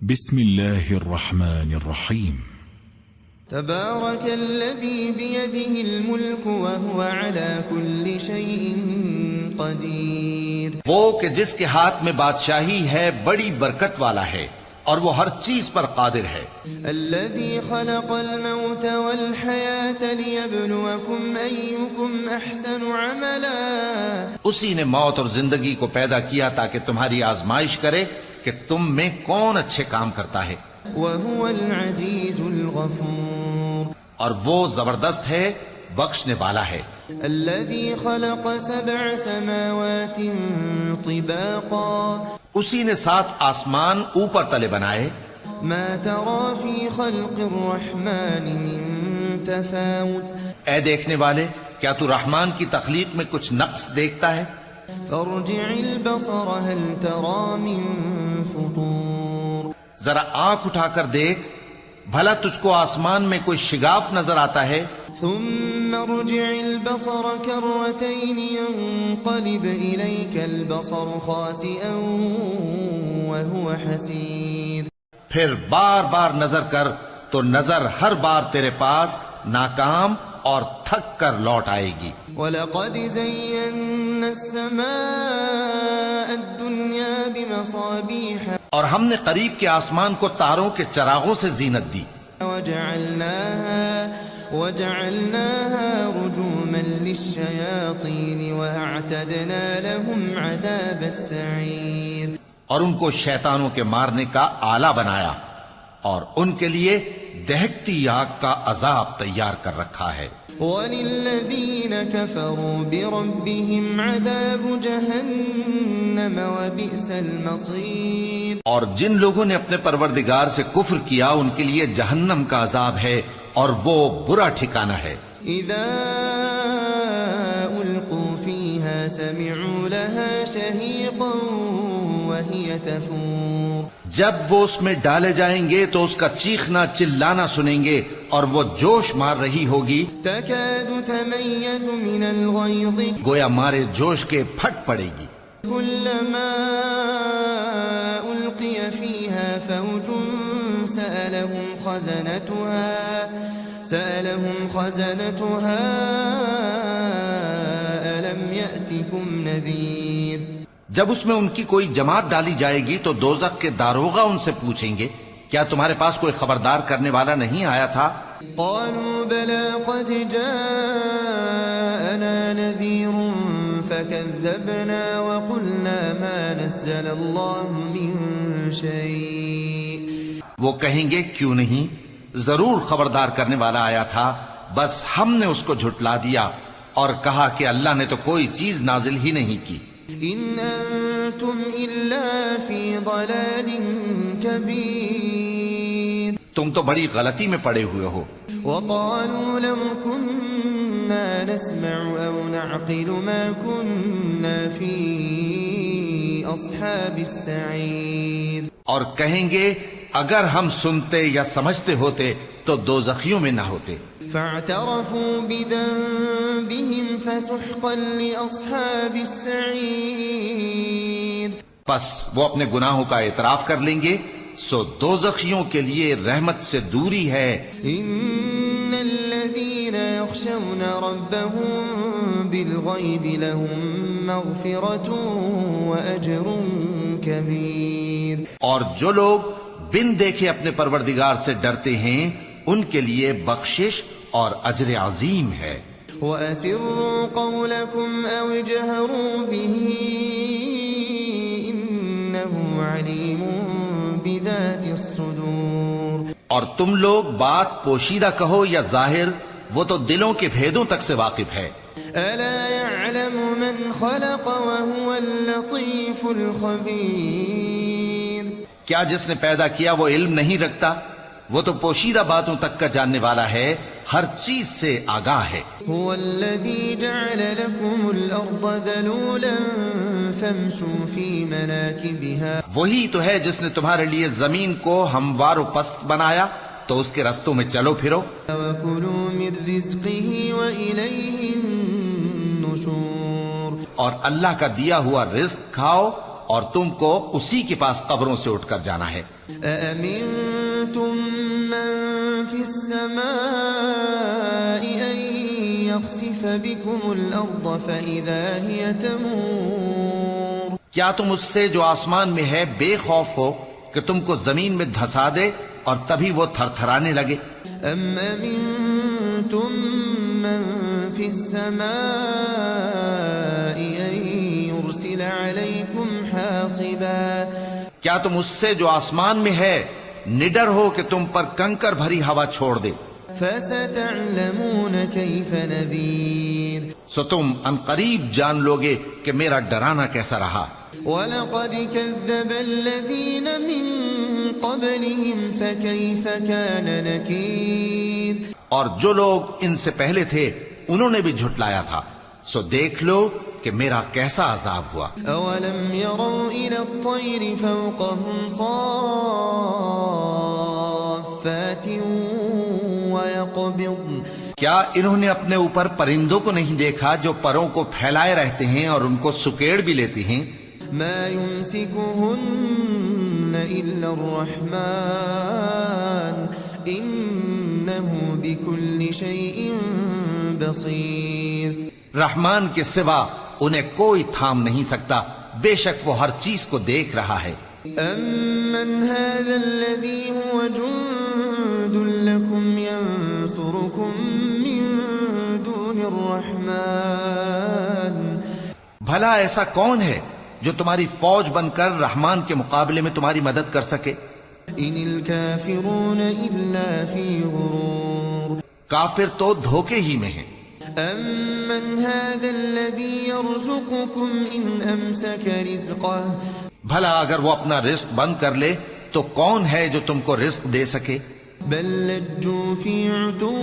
بسم الله الرحمن الرحيم تبارك الذي بيده الملك وهو على كل شيء قدير. وہ کہ جس کے ہاتھ میں بادشاہی ہے بڑی برکت والا ہے اور وہ ہر چیز پر قادر ہے. الذي خلق الموت والحياة ليبلوكم أيكم أحسن عملا. اسی نے موت اور زندگی کو پیدا کیا تاکہ تمہاری آزمائش کرے کہ تم میں کون اچھے کام کرتا ہے. وهو العزيز الغفور. اور وہ زبردست ہے بخشنے والا ہے. الذي خلق 7 سماوات طباقا. اسی نے 7 آسمان اوپر تلے بنائے. ما ترى في خلق الرحمن من تفاوت. اے دیکھنے والے، کیا تو رحمان کی تخلیق میں کچھ نقص دیکھتا ہے؟ فارجع البصر هل ترى من فطور. ذرا آنکھ اٹھا کر دیکھ، بھلا تجھ کو آسمان میں کوئی شگاف نظر آتا ہے؟ ثم ارجع البصر كرتين ينقلب إليك البصر خاسئا وهو حسير. پھر بار بار نظر کر تو نظر ہر بار تیرے پاس ناکام اور تھک کر لوٹ آئے گی. وَلَقَدْ زَيَّنَّا السَّمَاءَ الدُّنْيَا بِمَصَابِيحَ. اور ہم نے قریب کے آسمان کو تاروں کے چراغوں سے زینت دی. وَجَعَلْنَاهَا رُجُومًا لِلشَّيَاطِينِ وَأَعْتَدْنَا لَهُمْ عَذَابَ السَّعِيرِ. اور ان کو شیطانوں کے مارنے کا آلہ بنایا اور ان کے لیے دہکتی آگ کا عذاب تیار کر رکھا ہے. وَلِلَّذِينَ كَفَرُوا بِرَبِّهِمْ عَذَابُ جَهَنَّمَ وَبِئْسَ الْمَصِيرُ. اور جن لوگوں نے اپنے پروردگار سے کفر کیا ان کے لیے جہنم کا عذاب ہے اور وہ برا ٹھکانہ ہے. اذا القوا فيها سمعوا لها شهيقا وهي تفور. جب وہ اس میں ڈالے جائیں گے تو اس کا چیخنا چلانا سنیں گے اور وہ جوش مار رہی ہوگی. تكاد تميز من الغيظ. گویا مارے جوش کے پھٹ پڑے گی. كلما ألقي فيها فوج سألهم خزنتها ألم يأتكم نذير. جب اس میں ان کی کوئی جماعت ڈالی جائے گی تو دوزخ کے داروغہ ان سے پوچھیں گے کیا تمہارے پاس کوئی خبردار کرنے والا نہیں آیا تھا؟ قالوا بلى قد جاءنا نذير فكذبنا وقلنا ما نزل الله من شيء. وہ کہیں گے کیوں نہیں، ضرور خبردار کرنے والا آیا تھا، بس ہم نے اس کو جھٹلا دیا اور کہا کہ اللہ نے تو کوئی چیز نازل ہی نہیں کی. ان انتم الا فی ضلال کبیر. تم تو بڑی غلطی میں پڑے ہوئے ہو. وقالوا لو كنا نسمع او نعقل ما كنا في اصحاب السعیر. اور کہیں گے اگر ہم سنتے یا سمجھتے ہوتے تو دوزخیوں میں نہ ہوتے. فاعترفوا بذنبهم فسحقا لاصحاب السعیر. پس وہ اپنے گناہوں کا اعتراف کر لیں گے سو دوزخیوں کے لیے رحمت سے دوری ہے. ان الذين يخشون ربهم بالغيب لهم مغفرة واجر كبير. اور جو لوگ بن دیکھے اپنے پروردگار سے ڈرتے ہیں ان کے لیے بخشش اور اجر عظیم ہے. وَأَسِرُّوا قَوْلَكُمْ أَوْ اجْهَرُوا بِهِ إِنَّهُ عَلِيمٌ بِذَاتِ الصُّدُورِ. اور تم لوگ بات پوشیدہ کہو یا ظاہر، وہ تو دلوں کے بھیدوں تک سے واقف ہے. أَلَا يَعْلَمُ مَنْ خَلَقَ وَهُوَ اللَّطِيفُ الْخَبِيرُ. کیا جس نے پیدا کیا وہ علم نہیں رکھتا؟ وہ تو پوشیدہ باتوں تک کا جاننے والا ہے، ہر چیز سے آگاہ ہے. هو الذي جعل لكم الأرض ذلولا فامشوا في مناكبها. وہی تو ہے جس نے تمہارے لیے زمین کو ہموار و پست بنایا تو اس کے رستوں میں چلو پھرو. وَكُلُوا مِن رِزْقِهِ وَإِلَيْهِ النُّشُورُ. اور اللہ کا دیا ہوا رزق کھاؤ اور تم کو اسی کے پاس قبروں سے اٹھ کر جانا ہے۔ أأمنتم من في السماء أن يخسف بكم الأرض فإذا هي تمور؟ کیا تم اس سے جو آسمان میں ہے بے خوف ہو کہ تم کو زمین میں دھسا دے اور تبھی وہ تھر تھرانے لگے؟ أم أمنتم من في السماء أن يرسل عليكم حاصبا؟ کیا تم اس سے جو آسمان میں ہے نڈر ہو کہ تم پر کنکر بھری ہوا چھوڑ دے؟ فستعلمون كيف نذير، سو تم ان قریب جان لوگے کہ میرا ڈرانا کیسا رہا۔ وَلَقَدْ كَذَّبَ الَّذِينَ مِن قَبْلِهِمْ فَكَيْفَ كَانَ نَكِيرٌ، اور جو لوگ ان سے پہلے تھے انہوں نے بھی جھٹلایا تھا، سو دیکھ لو کہ میرا کیسا عذاب ہوا۔ أَوَلَمْ يَرَوْا إِلَى الطَّيْرِ فَوْقَهُمْ صَافَّاتٍ وَيَقْبِضْنَ، کیا انہوں نے اپنے اوپر پرندوں کو نہیں دیکھا جو پروں کو پھیلائے رہتے ہیں اور ان کو سکیڑ بھی لیتی ہیں؟ مَا يُمْسِكُهُنَّ إِلَّا الرَّحْمَنُ إِنَّهُ بِكُلِّ شَيْءٍ بَصِيرٌ، رحمان کے سوا انہیں کوئی تھام نہیں سکتا، بے شک وہ ہر چیز کو دیکھ رہا ہے۔ أَمَّنْ هَذَا الَّذِي هُوَ جُندٌ لَكُمْ يَنصُرُكُم مِّن دُونِ الرَّحْمَنِ، بھلا ایسا کون ہے جو تمہاری فوج بن کر رحمان کے مقابلے میں تمہاری مدد کر سکے؟ إِنِ الْكَافِرُونَ إِلَّا فِي غُرُورٍ، کافر تو دھوکے ہی میں ہیں۔ أَمَّنْ هَذَا الَّذِي يَرْزُقُكُمْ إِنْ أَمْسَكَ رِزْقَهُ، بھلا اگر وہ اپنا رزق بند کر لے تو کون ہے جو تم کو رزق دے سکے؟ بل لجوا في عتو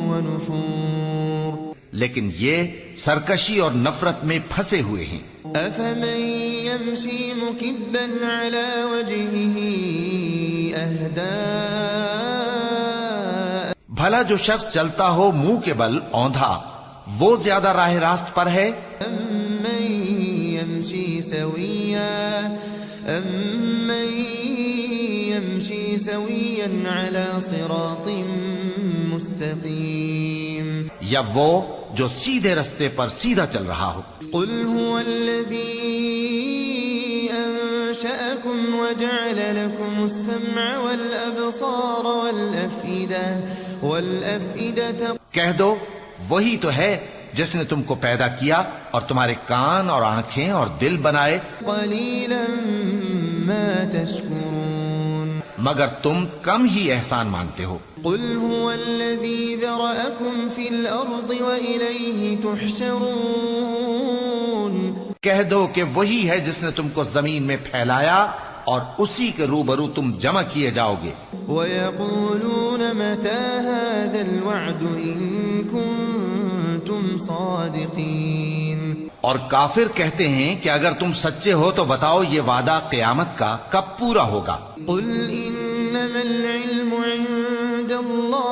ونفور، لیکن یہ سرکشی اور نفرت میں پھنسے ہوئے ہیں۔ أفمن يمشي مكبا على وجهه أهدى، بھلا جو شخص چلتا ہو منہ کے بل اوندھا وہ زیادہ راہ راست پر ہے؟ أمن يمشي سويا على صراط مستقيم، یا وہ جو سیدھے رستے پر سیدھا چل رہا ہو؟ قل هو الذي أنشأكم وجعل لكم السمع والأبصار والأفئدة، کہہ دو وہی تو ہے جس نے تم کو پیدا کیا اور تمہارے کان اور آنکھیں اور دل بنائے، قليلا ما تشكرون، مگر تم کم ہی احسان مانتے ہو۔ قل هو الذي ذرأكم في الأرض وإليه تحشرون، کہہ دو کہ وہی ہے جس نے تم کو زمین میں پھیلایا اور اسی کے روبرو تم جمع کیے جاؤ گے۔ ويقولون متى هذا الوعد إن كنتم صادقين، اور کافر کہتے ہیں کہ اگر تم سچے ہو تو بتاؤ یہ وعدہ قیامت کا کب پورا ہوگا؟ قل إنما العلم عند الله،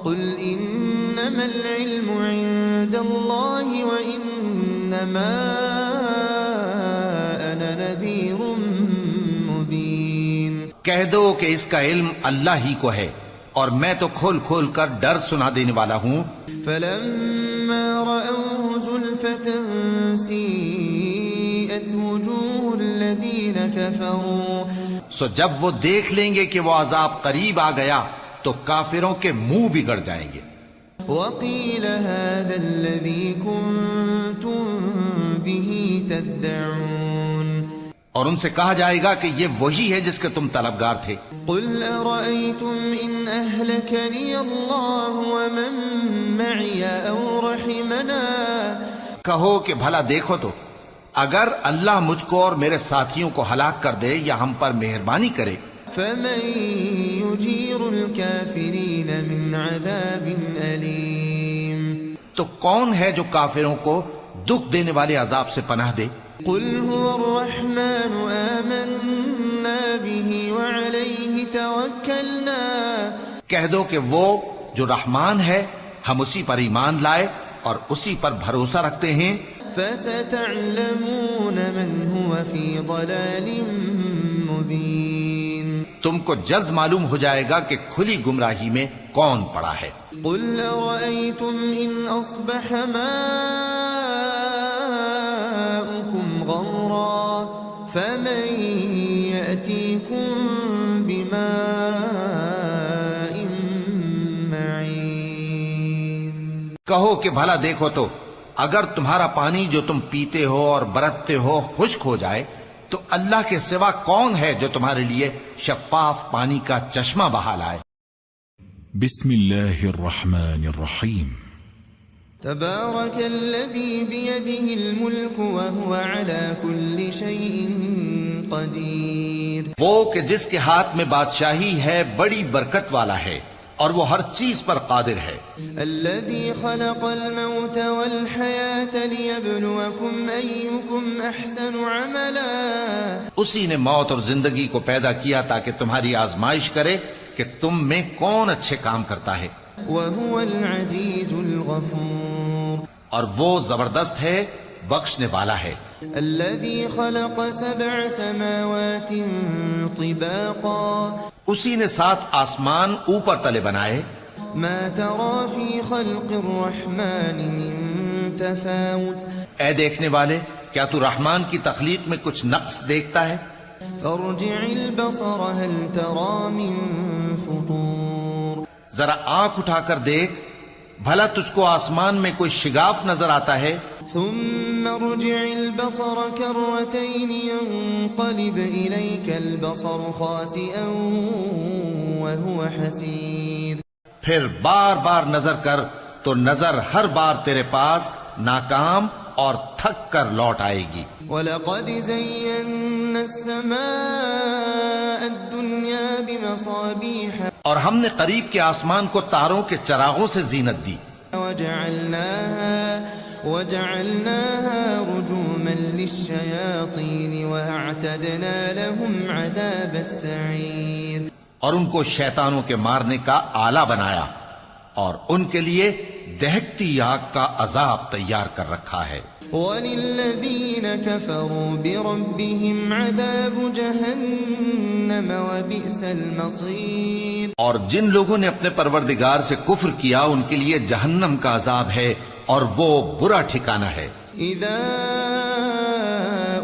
قل إنما العلم عند الله وإنما أنا نذير مبين، کہہ دو کہ اس کا علم اللہ ہی کو ہے اور میں تو کھول کھول کر ڈر سنا دینے والا ہوں۔ فلما رأوه زلفة سيئت وجوه الذين كفروا، سو جب وہ دیکھ لیں گے کہ وہ عذاب قریب آ گیا تو کافروں کے منہ بگڑ جائیں گے۔ وقيل هذا الذي كنتم به تدعون، اور ان سے کہا جائے گا کہ یہ وہی ہے جس کے تم طلبگار تھے۔ قل أرأيتم إن أهلكني الله ومن معي أو رحمنا، کہو کہ بھلا دیکھو تو اگر اللہ مجھ کو اور میرے ساتھیوں کو ہلاک کر دے یا ہم پر مہربانی کرے، فمن يجير الكافرين من عذاب أليم، تو کون ہے جو کافروں کو دکھ دینے والے عذاب سے پناہ دے؟ قل هو الرحمن آمنا به وعليه توكلنا، کہہ دو کہ وہ جو رحمان ہے ہم اسی پر ایمان لائے اور اسی پر بھروسہ رکھتے ہیں۔ فستعلمون من هو في ضلال مبين تم کو جلد معلوم ہو جائے گا کہ کھلی گمراہی میں کون پڑا ہے۔ قل أرأيتم إن أصبح ماؤكم غورا فمن يأتيكم بماء معين۔ کہو کہ بھلا دیکھو تو اگر تمہارا پانی جو تم پیتے ہو اور برتتے ہو خشک ہو جائے تو اللہ کے سوا کون ہے جو تمہارے لیے شفاف پانی کا چشمہ بہا لائے۔ بسم اللہ الرحمن الرحیم۔ تبارك الذي بيده الملك وهو على كل شيء قدير۔ وہ کہ جس کے ہاتھ میں بادشاہی ہے بڑی برکت والا ہے اور وہ ہر چیز پر قادر ہے۔ الذي خلق الموت والحياة ليبلوكم أيكم أحسن عملا۔ اسی نے موت اور زندگی کو پیدا کیا تاکہ تمہاری آزمائش کرے کہ تم میں کون اچھے کام کرتا ہے۔ وهو العزيز الغفور۔ اور وہ زبردست ہے بخشنے والا ہے۔ الذي خلق 7 سماوات طباقا۔ اسی نے 7 آسمان اوپر تلے بنائے۔ ما ترى في خلق الرحمن من تفاوت۔ اے دیکھنے والے کیا تو رحمان کی تخلیق میں کچھ نقص دیکھتا ہے؟ فارجع البصر هل ترى من فطور۔ ذرا آنکھ اٹھا کر دیکھ بھلا تجھ کو آسمان میں کوئی شگاف نظر آتا ہے؟ ثم ارجع البصر كرتين ينقلب إليك البصر خاسئا وهو حسير۔ پھر بار بار نظر کر تو نظر ہر بار تیرے پاس ناکام اور تھک کر لوٹ آئے گی۔ وَلَقَدْ زَيَّنَّا السَّمَاءَ الدُّنْيَا بِمَصَابِيحَ۔ اور ہم نے قریب کے آسمان کو تاروں کے چراغوں سے زینت دی۔ وَجَعَلْنَاهَا رُجُومًا لِلشَّيَاطِينِ وَأَعْتَدْنَا لَهُمْ عَذَابَ السَّعِيرِ۔ اور ان کو شیطانوں کے مارنے کا آلہ بنایا اور ان کے لیے دہکتی آگ کا عذاب تیار کر رکھا ہے۔ وَلِلَّذِينَ كَفَرُوا بِرَبِّهِمْ عَذَابُ جَهَنَّمَ وَبِئْسَ الْمَصِيرُ۔ اور جن لوگوں نے اپنے پروردگار سے کفر کیا ان کے لیے جہنم کا عذاب ہے اور وہ برا ٹھکانہ ہے۔ اذا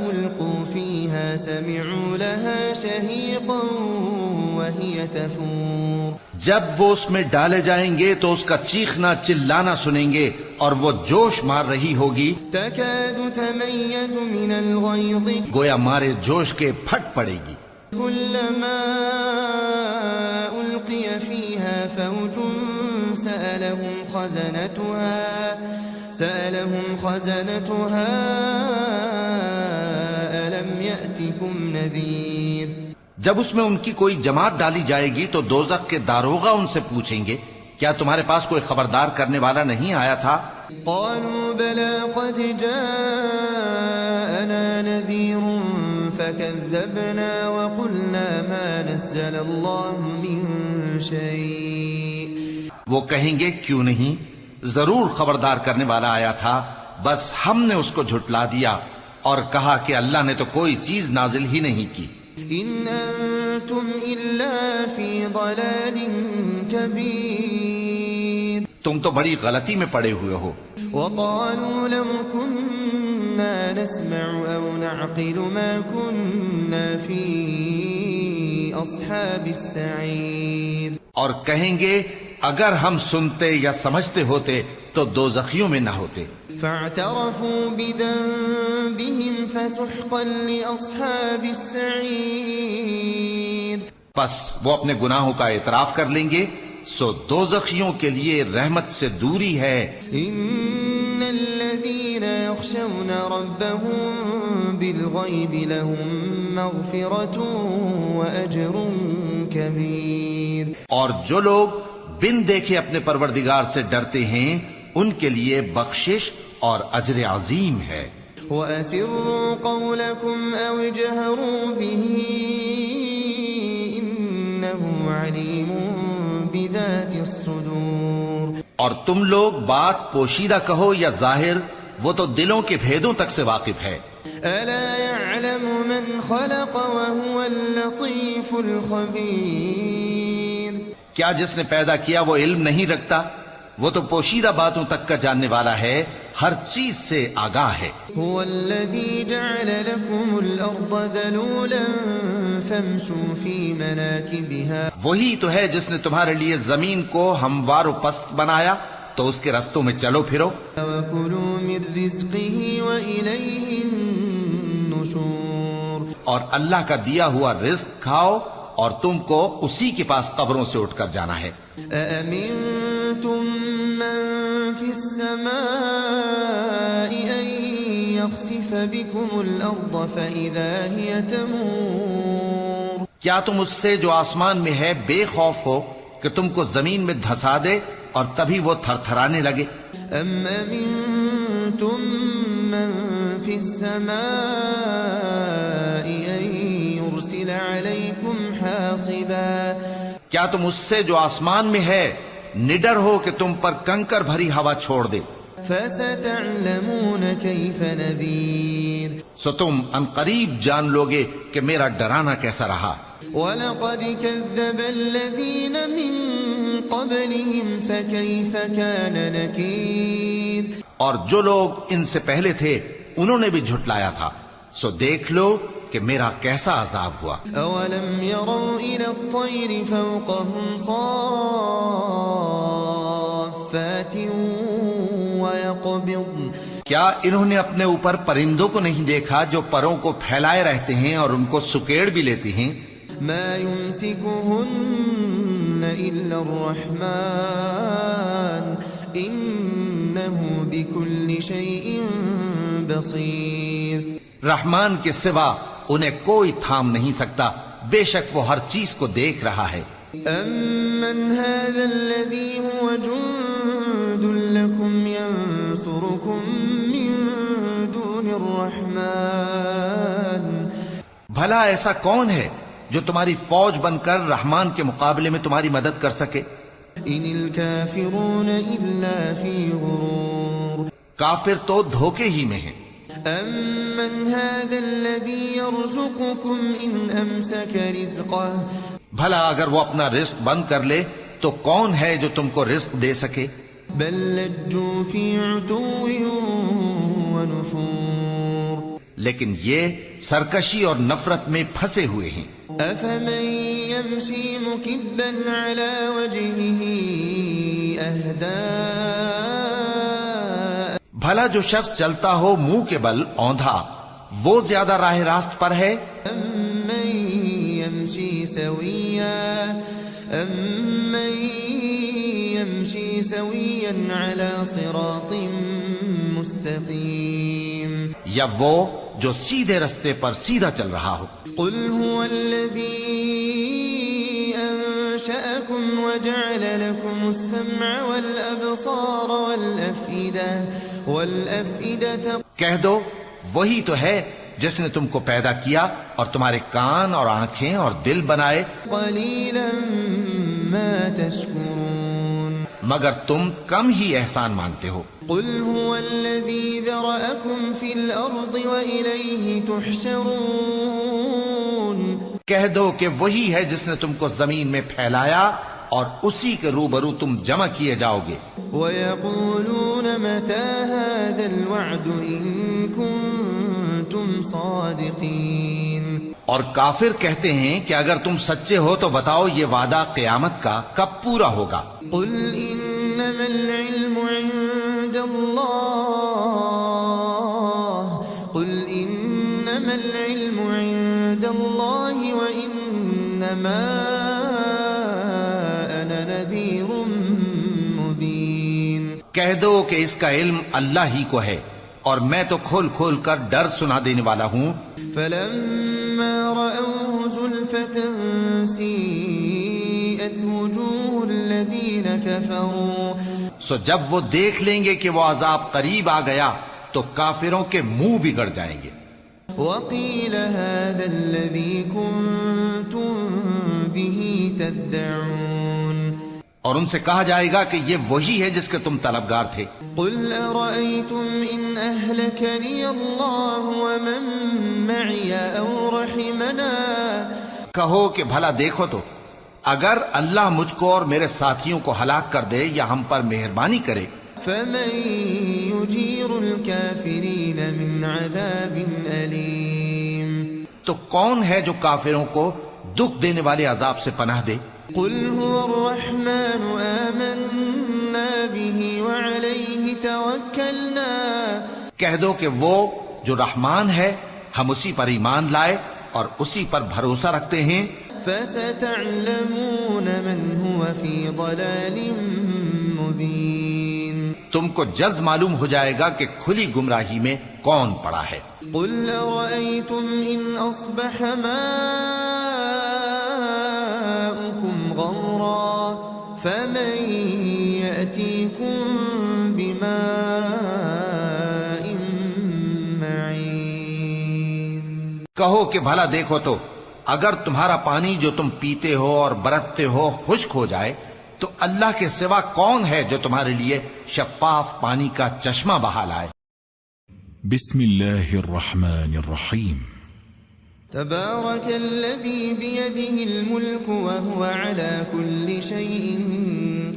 القوا فيها سمعوا لها شهيقا وهي تفور۔ جب وہ اس میں ڈالے جائیں گے تو اس کا چیخنا چلانا سنیں گے اور وہ جوش مار رہی ہوگی۔ تكاد تميز من الغيظ۔ گویا مارے جوش کے پھٹ پڑے گی۔ كلما ألقي فيها فوج سألهم خزنتها ألم يأتكم نذير۔ جب اس میں ان کی کوئی جماعت ڈالی جائے گی تو دوزخ کے داروغہ ان سے پوچھیں گے کیا تمہارے پاس کوئی خبردار کرنے والا نہیں آیا تھا؟ قالوا بلى قد جاءنا نذير فكذبنا وقلنا ما نزل الله من شيء۔ وہ کہیں گے کیوں نہیں، ضرور خبردار کرنے والا آیا تھا، بس ہم نے اس کو جھٹلا دیا اور کہا کہ اللہ نے تو کوئی چیز نازل ہی نہیں کی۔ ان انتم الا فی ضلال کبیر۔ تم تو بڑی غلطی میں پڑے ہوئے ہو۔ وقالوا لو كنا نسمع او نعقل ما كنا في اصحاب السعیر۔ اور کہیں گے اگر ہم سنتے یا سمجھتے ہوتے تو دوزخیوں میں نہ ہوتے۔ فاعترفوا بذنبهم فسحقا لاصحاب السعیر۔ پس وہ اپنے گناہوں کا اعتراف کر لیں گے، سو دوزخیوں کے لیے رحمت سے دوری ہے۔ ان الذين يخشون ربهم بالغيب لهم مغفرة واجر كبير۔ اور جو لوگ بن دیکھے اپنے پروردگار سے ڈرتے ہیں ان کے لیے بخشش اور اجر عظیم ہے۔ وَأَسِرُّوا قَوْلَكُمْ أَوْ اجْهَرُوا بِهِ إِنَّهُ عَلِيمٌ بِذَاتِ الصُّدُورِ۔ اور تم لوگ بات پوشیدہ کہو یا ظاہر، وہ تو دلوں کے بھیدوں تک سے واقف ہے۔ ألا يعلم من خلق وهو اللطيف الخبير؟ کیا جس نے پیدا کیا وہ علم نہیں رکھتا؟ وہ تو پوشیدہ باتوں تک کا جاننے والا ہے، ہر چیز سے آگاہ ہے۔ هو الذي جعل لكم الأرض ذلولا فامشوا في مناكبها، وہی تو ہے جس نے تمہارے لیے زمین کو ہموار و پست بنایا، تو اس کے رستوں میں چلو پھرو۔ وكلوا من رزقه وإليه النشور، اور اللہ کا دیا ہوا رزق کھاؤ، اور تم کو اسی کے پاس قبروں سے اٹھ کر جانا ہے۔ أأمنتم من في السماء أن يخسف بكم الأرض فإذا هي تمور؟ کیا تم اس سے جو آسمان میں ہے بے خوف ہو کہ تم کو زمین میں دھسا دے اور تبھی وہ تھر تھرانے لگے؟ أم أمنتم من في السماء أن يرسل عليكم حاصبا؟ کیا تم اس سے جو آسمان میں ہے نڈر ہو کہ تم پر کنکر بھری ہوا چھوڑ دے؟ فستعلمون كيف نذير، سو تم عنقریب جان لوگے کہ میرا ڈرانا کیسا رہا۔ وَلَقَدْ كَذَّبَ الَّذِينَ مِن قَبْلِهِمْ فَكَيْفَ كَانَ نَكِيرٌ، اور جو لوگ ان سے پہلے تھے انہوں نے بھی جھٹلایا تھا، سو دیکھ لو کہ میرا کیسا عذاب ہوا۔ أَوَلَمْ يَرَوْا إِلَى الطَّيْرِ فَوْقَهُمْ صَافَّاتٍ وَيَقْبِضْنَ، کیا انہوں نے اپنے اوپر پرندوں کو نہیں دیکھا جو پروں کو پھیلائے رہتے ہیں اور ان کو سکیڑ بھی لیتی ہیں؟ مَا يُمْسِكُهُنَّ إِلَّا الرَّحْمَنُ إِنَّهُ بِكُلِّ شَيْءٍ بَصِيرٌ، رحمان کے سوا انہیں کوئی تھام نہیں سکتا، بے شک وہ ہر چیز کو دیکھ رہا ہے۔ أَمَّنْ هَذَا الَّذِي هُوَ جُندٌ لَكُمْ يَنصُرُكُم مِّن دُونِ الرَّحْمَنِ، بھلا ایسا کون ہے جو تمہاری فوج بن کر رحمان کے مقابلے میں تمہاری مدد کر سکے؟ إِنِ الْكَافِرُونَ إِلَّا فِي غُرُورٍ، کافر تو دھوکے ہی میں ہیں۔ أَمَّنْ هَذَا الَّذِي يَرْزُقُكُمْ إِنْ أَمْسَكَ رِزْقَهُ، بھلا اگر وہ اپنا رزق بند کر لے تو کون ہے جو تم کو رزق دے سکے؟ بل لجوا في عتو ونفور، لیکن یہ سرکشی اور نفرت میں پھنسے ہوئے ہیں۔ أفمن يمشي مكبا على وجهه أهدى، بھلا جو شخص چلتا ہو منہ کے بل اوندھا وہ زیادہ راہ راست پر ہے؟ أمن يمشي سويا على صراط مستقيم، یا وہ جو سیدھے رستے پر سیدھا چل رہا ہو؟ قل هو الذي أنشأكم وجعل لكم السمع والأبصار والأفئدة، کہہ دو وہی تو ہے جس نے تم کو پیدا کیا اور تمہارے کان اور آنکھیں اور دل بنائے، قليلا ما تشكرون، مگر تم کم ہی احسان مانتے ہو۔ قل هو الذي ذرأكم في الأرض وإليه تحشرون، کہہ دو کہ وہی ہے جس نے تم کو زمین میں پھیلایا اور اسی کے روبرو تم جمع کیے جاؤ گے۔ ويقولون متى هذا الوعد إن كنتم صادقين، اور کافر کہتے ہیں کہ اگر تم سچے ہو تو بتاؤ یہ وعدہ قیامت کا کب پورا ہوگا؟ قل إنما العلم عند الله، قل إنما العلم عند الله وإنما أنا نذير مبين، کہہ دو کہ اس کا علم اللہ ہی کو ہے اور میں تو کھول کھول کر ڈر سنا دینے والا ہوں۔ فلما رأوه زلفة سيئت وجوه الذين كفروا، سو جب وہ دیکھ لیں گے کہ وہ عذاب قریب آ گیا تو کافروں کے منہ بگڑ جائیں گے۔ وقيل هذا الذي كنتم به تدعون، اور ان سے کہا جائے گا کہ یہ وہی ہے جس کے تم طلبگار تھے۔ قل أرأيتم إن أهلكني الله ومن معي أو رحمنا کہو کہ بھلا دیکھو تو اگر اللہ مجھ کو اور میرے ساتھیوں کو ہلاک کر دے یا ہم پر مہربانی کرے فمن يجير الكافرين من عذاب أليم تو کون ہے جو کافروں کو دکھ دینے والے عذاب سے پناہ دے؟ قل هو الرحمن آمنا به وعليه توكلنا کہہ دو کہ وہ جو رحمان ہے ہم اسی پر ایمان لائے اور اسی پر بھروسہ رکھتے ہیں۔ فستعلمون من هو في ضلال مبين تم کو جلد معلوم ہو جائے گا کہ کھلی گمراہی میں کون پڑا ہے۔ قل أرأيتم إن أصبح ماؤكم غورا فمن يأتيكم بماء معين کہو کہ بھلا دیکھو تو اگر تمہارا پانی جو تم پیتے ہو اور برتتے ہو خشک ہو جائے تو اللہ کے سوا کون ہے جو تمہارے لیے شفاف پانی کا چشمہ بہا لائے؟ بسم اللہ الرحمن الرحیم تبارك الذي بيده الملك وهو على كل شيء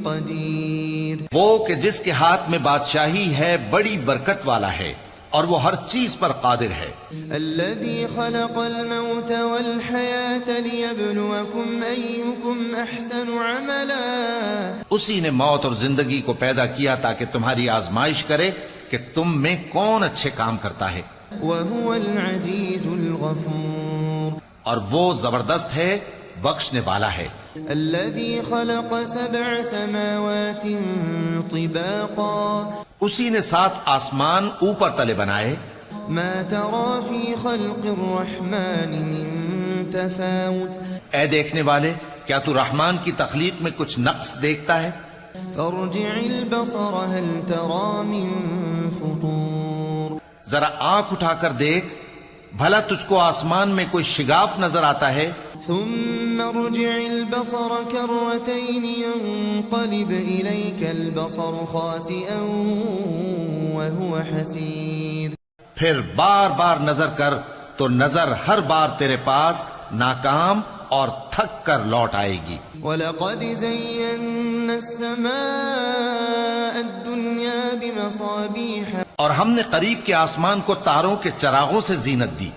قدير وہ کہ جس کے ہاتھ میں بادشاہی ہے بڑی برکت والا ہے اور وہ ہر چیز پر قادر ہے۔ الذي خلق الموت والحياة ليبلوكم أيكم أحسن عملا اسی نے موت اور زندگی کو پیدا کیا تاکہ تمہاری آزمائش کرے کہ تم میں کون اچھے کام کرتا ہے، وهو العزيز الغفور اور وہ زبردست ہے بخشنے والا ہے۔ الذي خلق 7 سماوات طباقا اسی نے 7 آسمان اوپر تلے بنائے۔ ما ترى في خلق الرحمن من تفاوت اے دیکھنے والے کیا تو رحمان کی تخلیق میں کچھ نقص دیکھتا ہے؟ فارجع البصر هل ترى من فطور ذرا آنکھ اٹھا کر دیکھ بھلا تجھ کو آسمان میں کوئی شگاف نظر آتا ہے؟ ثم ارجع البصر كرتين ينقلب إليك البصر خاسئا وهو حسير پھر بار بار نظر کر تو نظر ہر بار تیرے پاس ناکام اور تھک کر لوٹ آئے گی۔ وَلَقَدْ زَيَّنَّا السَّمَاءَ الدُّنْيَا بِمَصَابِيحَ اور ہم نے قریب کے آسمان کو تاروں کے چراغوں سے زینت دی،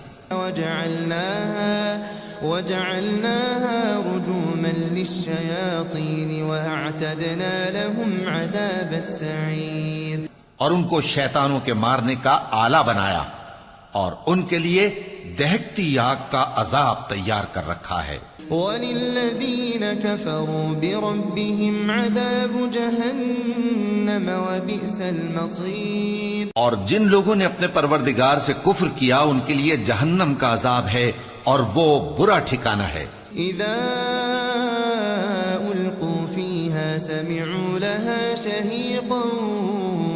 وَجَعَلْنَاهَا رُجُومًا لِلشَّيَاطِينِ وَأَعْتَدْنَا لَهُمْ عَذَابَ السَّعِيرِ اور ان کو شیطانوں کے مارنے کا آلہ بنایا اور ان کے لیے دہکتی آگ کا عذاب تیار کر رکھا ہے۔ وَلِلَّذِينَ كَفَرُوا بِرَبِّهِمْ عَذَابُ جَهَنَّمَ وَبِئْسَ الْمَصِيرُ اور جن لوگوں نے اپنے پروردگار سے کفر کیا ان کے لیے جہنم کا عذاب ہے اور وہ برا ٹھکانہ ہے۔ إِذَا أُلْقُوا فِيهَا سَمِعُوا لَهَا شَهِيقًا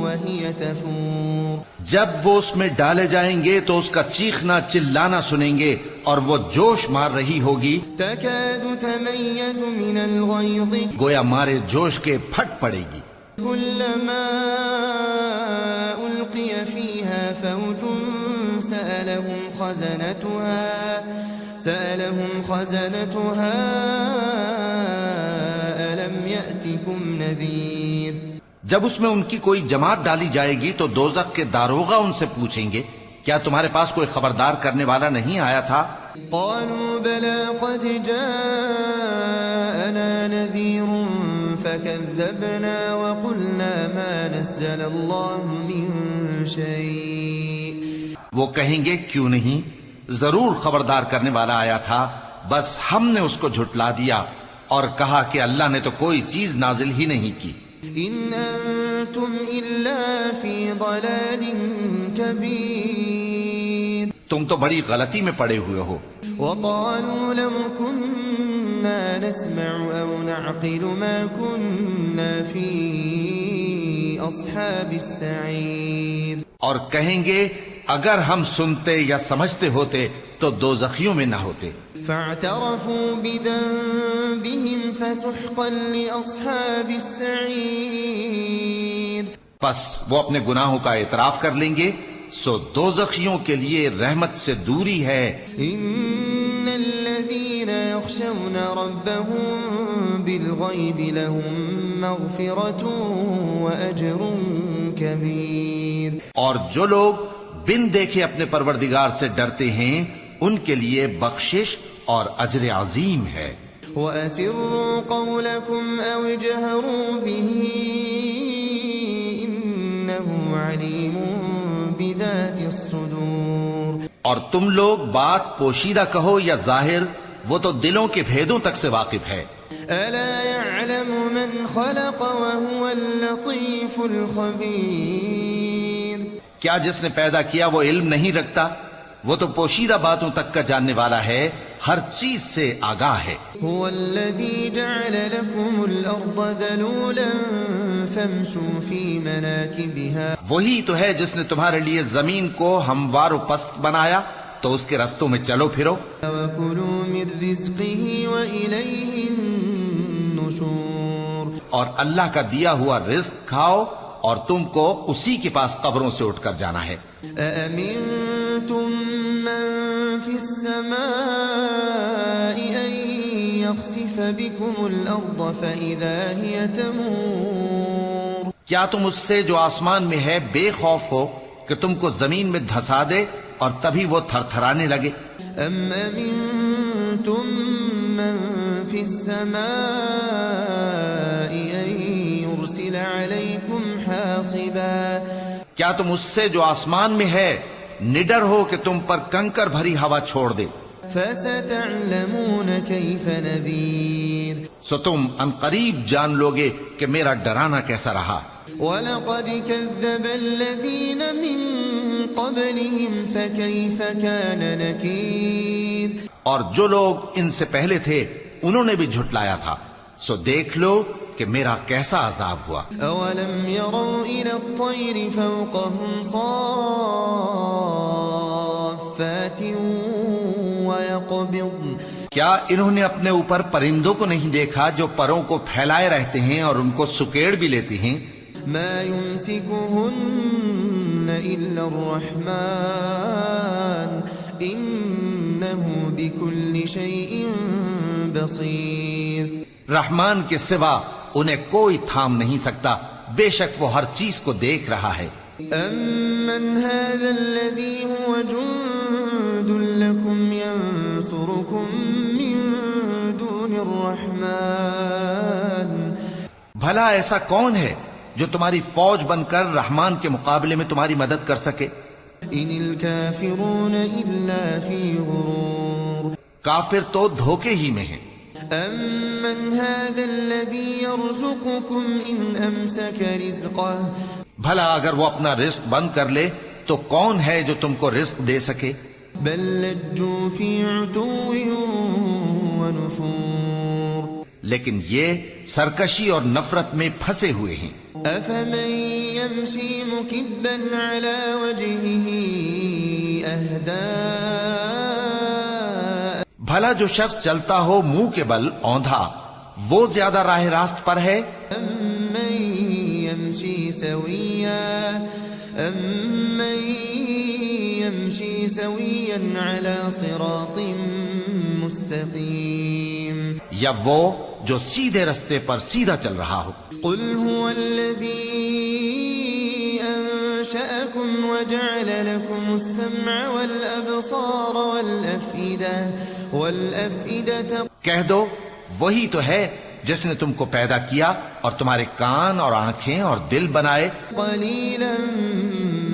وَهِيَ تَفُورُ جب وہ اس میں ڈالے جائیں گے تو اس کا چیخنا چلانا سنیں گے اور وہ جوش مار رہی ہوگی، تَكَادُ تَمَيَّزُ مِنَ الْغَيْظِ گویا مارے جوش کے پھٹ پڑے گی۔ كُلَّمَا أُلْقِيَ فِيهَا فَوْجٌ سَأَلَهُمْ خَزَنَتُهَا أَلَمْ يَأْتِكُمْ نَذِيرٌ جب اس میں ان کی کوئی جماعت ڈالی جائے گی تو دوزخ کے داروغہ ان سے پوچھیں گے کیا تمہارے پاس کوئی خبردار کرنے والا نہیں آیا تھا؟ قالوا بلى قد جاءنا نذير فكذبنا وقلنا ما نزل الله من شيء وہ کہیں گے کیوں نہیں، ضرور خبردار کرنے والا آیا تھا، بس ہم نے اس کو جھٹلا دیا اور کہا کہ اللہ نے تو کوئی چیز نازل ہی نہیں کی۔ ان انتم الا فی ضلال کبیر تم تو بڑی غلطی میں پڑے ہوئے ہو۔ وقالوا لو كنا نسمع او نعقل ما كنا في اصحاب السعیر اور کہیں گے اگر ہم سنتے یا سمجھتے ہوتے تو دوزخیوں میں نہ ہوتے. فاعترفوا بذنبهم فسحقا لأصحاب السعير. پس وہ اپنے گناہوں کا اعتراف کر لیں گے، سو دوزخیوں کے لیے رحمت سے دوری ہے. ان الذين يخشون ربهم بالغيب لهم مغفرة وأجر كبير. اور جو لوگ بن دیکھے اپنے پروردگار سے ڈرتے ہیں ان کے لیے بخشش اور اجر عظیم ہے. وَأَسِرُّوا قَوْلَكُمْ أَوْ اجْهَرُوا بِهِ إِنَّهُ عَلِيمٌ بِذَاتِ الصُّدُورِ. اور تم لوگ بات پوشیدہ کہو یا ظاہر، وہ تو دلوں کے بھیدوں تک سے واقف ہے. أَلَا يَعْلَمُ مَنْ خَلَقَ وَهُوَ اللَّطِيفُ الْخَبِيرُ. کیا جس نے پیدا کیا وہ علم نہیں رکھتا؟ وہ تو پوشیدہ باتوں تک کا جاننے والا ہے، ہر چیز سے آگاہ ہے. هو الذي جعل لكم الأرض ذلولا فامشوا في مناكبها. وہی تو ہے جس نے تمہارے لیے زمین کو ہموار و پست بنایا، تو اس کے رستوں میں چلو پھرو. وَكُلُوا مِن رِزْقِهِ وَإِلَيْهِ النُّشُورُ. اور اللہ کا دیا ہوا رزق کھاؤ اور تم کو اسی کے پاس قبروں سے اٹھ کر جانا ہے. أَأَمِنتُم مَّن فِي السَّمَاءِ أَن يَخْسِفَ بِكُمُ الْأَرْضَ فَإِذَا هِيَ تَمُورُ. کیا تم اس سے جو آسمان میں ہے بے خوف ہو کہ تم کو زمین میں دھسا دے اور تبھی وہ تھر تھرانے لگے؟ أَمْ أَمِنتُم مَّن فِي السَّمَاءِ أَن يُرْسِلَ عَلَيْكُمْ حَاصِبًا. کیا تم اس سے جو آسمان میں ہے نڈر ہو کہ تم پر کنکر بھری ہوا چھوڑ دے؟ فَسَتَعْلَمُونَ كَيْفَ نَذِيرٌ. سو تم ان قریب جان لوگے کہ میرا ڈرانا کیسا رہا. وَلَقَدْ كَذَّبَ الَّذِينَ مِن قَبْلِهِمْ فَكَيْفَ كَانَ نَكِيرٌ. اور جو لوگ ان سے پہلے تھے انہوں نے بھی جھٹلایا تھا، سو دیکھ لو کہ میرا کیسا عذاب ہوا. أَوَلَمْ يَرَوْا إِلَى الطَّيْرِ فَوْقَهُمْ صَافَّاتٍ وَيَقْبِضْنَ. کیا انہوں نے اپنے اوپر پرندوں کو نہیں دیکھا جو پروں کو پھیلائے رہتے ہیں اور ان کو سکیڑ بھی لیتی ہیں؟ مَا يُمْسِكُهُنَّ إِلَّا الرَّحْمَنُ إِنَّهُ بِكُلِّ شَيْءٍ بَصِيرٌ. رحمان کے سوا انہیں کوئی تھام نہیں سکتا، بے شک وہ ہر چیز کو دیکھ رہا ہے. أَمَّنْ هَذَا الَّذِي هُوَ جُندٌ لَكُمْ يَنصُرُكُم مِّن دُونِ الرَّحْمَنِ. بھلا ایسا کون ہے جو تمہاری فوج بن کر رحمان کے مقابلے میں تمہاری مدد کر سکے؟ إِنِ الْكَافِرُونَ إِلَّا فِي غُرُورٍ. کافر تو دھوکے ہی میں ہیں. أَمَّنْ هَذَا الَّذِي يَرْزُقُكُمْ إِنْ أَمْسَكَ رِزْقَهُ. بھلا اگر وہ اپنا رزق بند کر لے تو کون ہے جو تم کو رزق دے سکے؟ بَل لَجُّوا فِي عُتُوٍّ وَنُفُورٍ. لیکن یہ سرکشی اور نفرت میں پھنسے ہوئے ہیں. أَفَمَن يَمْشِي مُكِبًّا عَلَى وَجْهِهِ أَهْدَىٰ. بھلا جو شخص چلتا ہو منہ کے بل اوندھا، وہ زیادہ راہ راست پر ہے؟ أَمَّن يَمْشِي سَوِيًّا عَلَى صِرَاطٍ مُسْتَقِيمٍ. یا وہ جو سیدھے رستے پر سیدھا چل رہا ہو. قُلْ هُوَ الَّذِي أَنشَأَكُمْ وَجَعَلَ لَكُمُ السَّمْعَ وَالْأَبْصَارَ وَالْأَفْئِدَةَ. کہہ دو وہی تو ہے جس نے تم کو پیدا کیا اور تمہارے کان اور آنکھیں اور دل بنائے. قَلِيلًا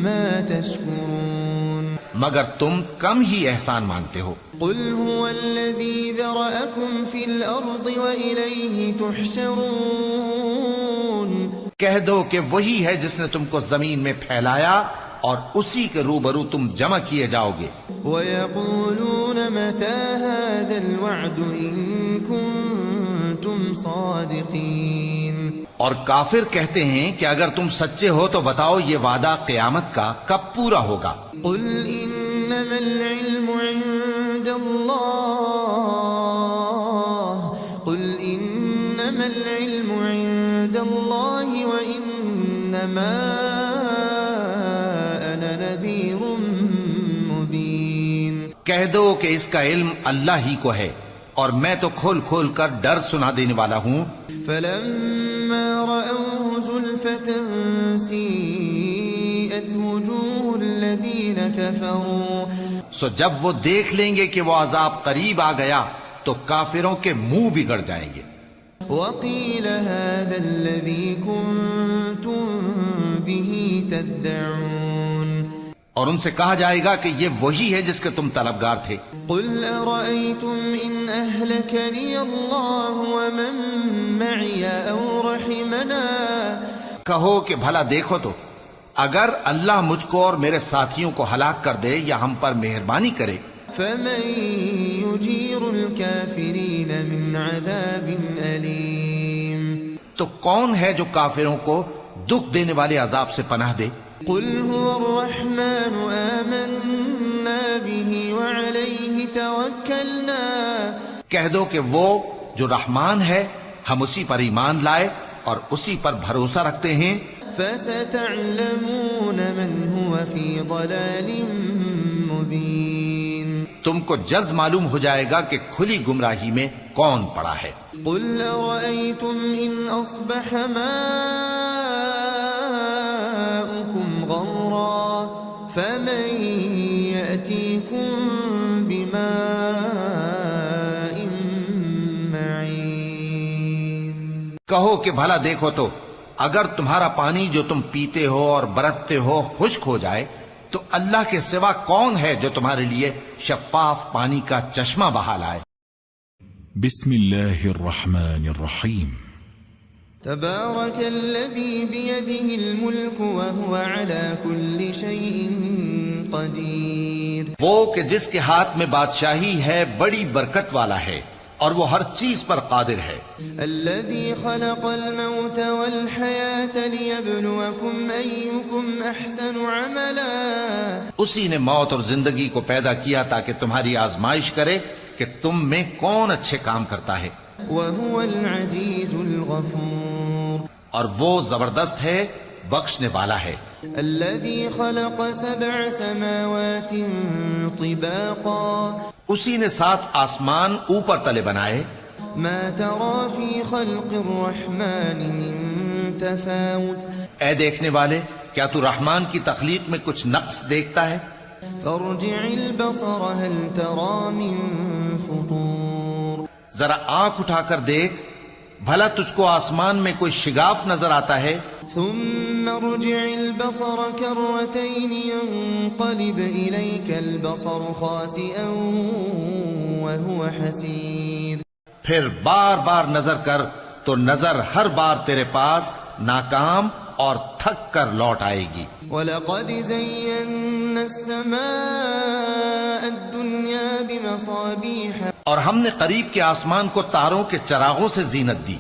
مَا تَشْكُرُونَ. مگر تم کم ہی احسان مانتے ہو. قُلْ هُوَ الَّذِي ذَرَأَكُمْ فِي الْأَرْضِ وَإِلَيْهِ تُحْشَرُونَ. کہہ دو کہ وہی ہے جس نے تم کو زمین میں پھیلایا اور اسی کے روبرو تم جمع کیے جاؤ گے. وَيَقُولُونَ مَتَى هَذَا الْوَعْدُ إِن كُنتُمْ صَادِقِينَ. اور کافر کہتے ہیں کہ اگر تم سچے ہو تو بتاؤ یہ وعدہ قیامت کا کب پورا ہوگا؟ قل انما العلم عند اللہ قل انما العلم عند اللہ وانما انا نذیر مبین۔ کہہ دو کہ اس کا علم اللہ ہی کو ہے اور میں تو کھول کھول کر ڈر سنا دینے والا ہوں۔ فلما رأوه زلفة سیئت وجوه الذین کفروا، سو جب وہ دیکھ لیں گے کہ وہ عذاب قریب آ گیا تو کافروں کے منہ بگڑ جائیں گے۔ وقیل هذا الذی کنتم به تدعون، اور ان سے کہا جائے گا کہ یہ وہی ہے جس کے تم طلبگار تھے۔ قل ارأيتم ان اهلكني الله ومن معي او رحمنا، کہو کہ بھلا دیکھو تو اگر اللہ مجھ کو اور میرے ساتھیوں کو ہلاک کر دے یا ہم پر مہربانی کرے، فمن يجير الكافرين من عذاب أليم، تو کون ہے جو کافروں کو دکھ دینے والے عذاب سے پناہ دے؟ قل هو الرحمن آمنا به وعليه توكلنا، کہہ دو کہ وہ جو رحمان ہے ہم اسی پر ایمان لائے اور اسی پر بھروسہ رکھتے ہیں۔ فستعلمون من هو في ضلال مبين، تم کو جلد معلوم ہو جائے گا کہ کھلی گمراہی میں کون پڑا ہے۔ قل أرأيتم إن أصبح ماؤكم غورا فمن يأتيكم بماء معين، کہو کہ بھلا دیکھو تو اگر تمہارا پانی جو تم پیتے ہو اور برتتے ہو خشک ہو جائے تو اللہ کے سوا کون ہے جو تمہارے لیے شفاف پانی کا چشمہ بہا لائے؟ بسم اللہ الرحمن الرحیم۔ تبارك الذي بيده الملك وهو على كل شيء قدير، وہ کہ جس کے ہاتھ میں بادشاہی ہے بڑی برکت والا ہے اور وہ ہر چیز پر قادر ہے۔ الذي خلق الموت والحياة ليبلوكم أيكم أحسن عملا، اسی نے موت اور زندگی کو پیدا کیا تاکہ تمہاری آزمائش کرے کہ تم میں کون اچھے کام کرتا ہے، وهو العزيز الغفور، اور وہ زبردست ہے بخشنے والا ہے۔ الذي خلق 7 سماوات طباقا، اسی نے 7 آسمان اوپر تلے بنائے۔ ما ترى في خلق الرحمن من تفاوت، اے دیکھنے والے کیا تو رحمان کی تخلیق میں کچھ نقص دیکھتا ہے؟ فارجع البصر هل ترى من فطور، ذرا آنکھ اٹھا کر دیکھ بھلا تجھ کو آسمان میں کوئی شگاف نظر آتا ہے؟ ثم ارجع البصر كرتين ينقلب إليك البصر خاسئا وهو حسير، پھر بار بار نظر کر تو نظر ہر بار تیرے پاس ناکام اور تھک کر لوٹ آئے گی۔ وَلَقَدْ زَيَّنَّا السَّمَاءَ الدُّنْيَا بِمَصَابِيحَ، اور ہم نے قریب کے آسمان کو تاروں کے چراغوں سے زینت دی،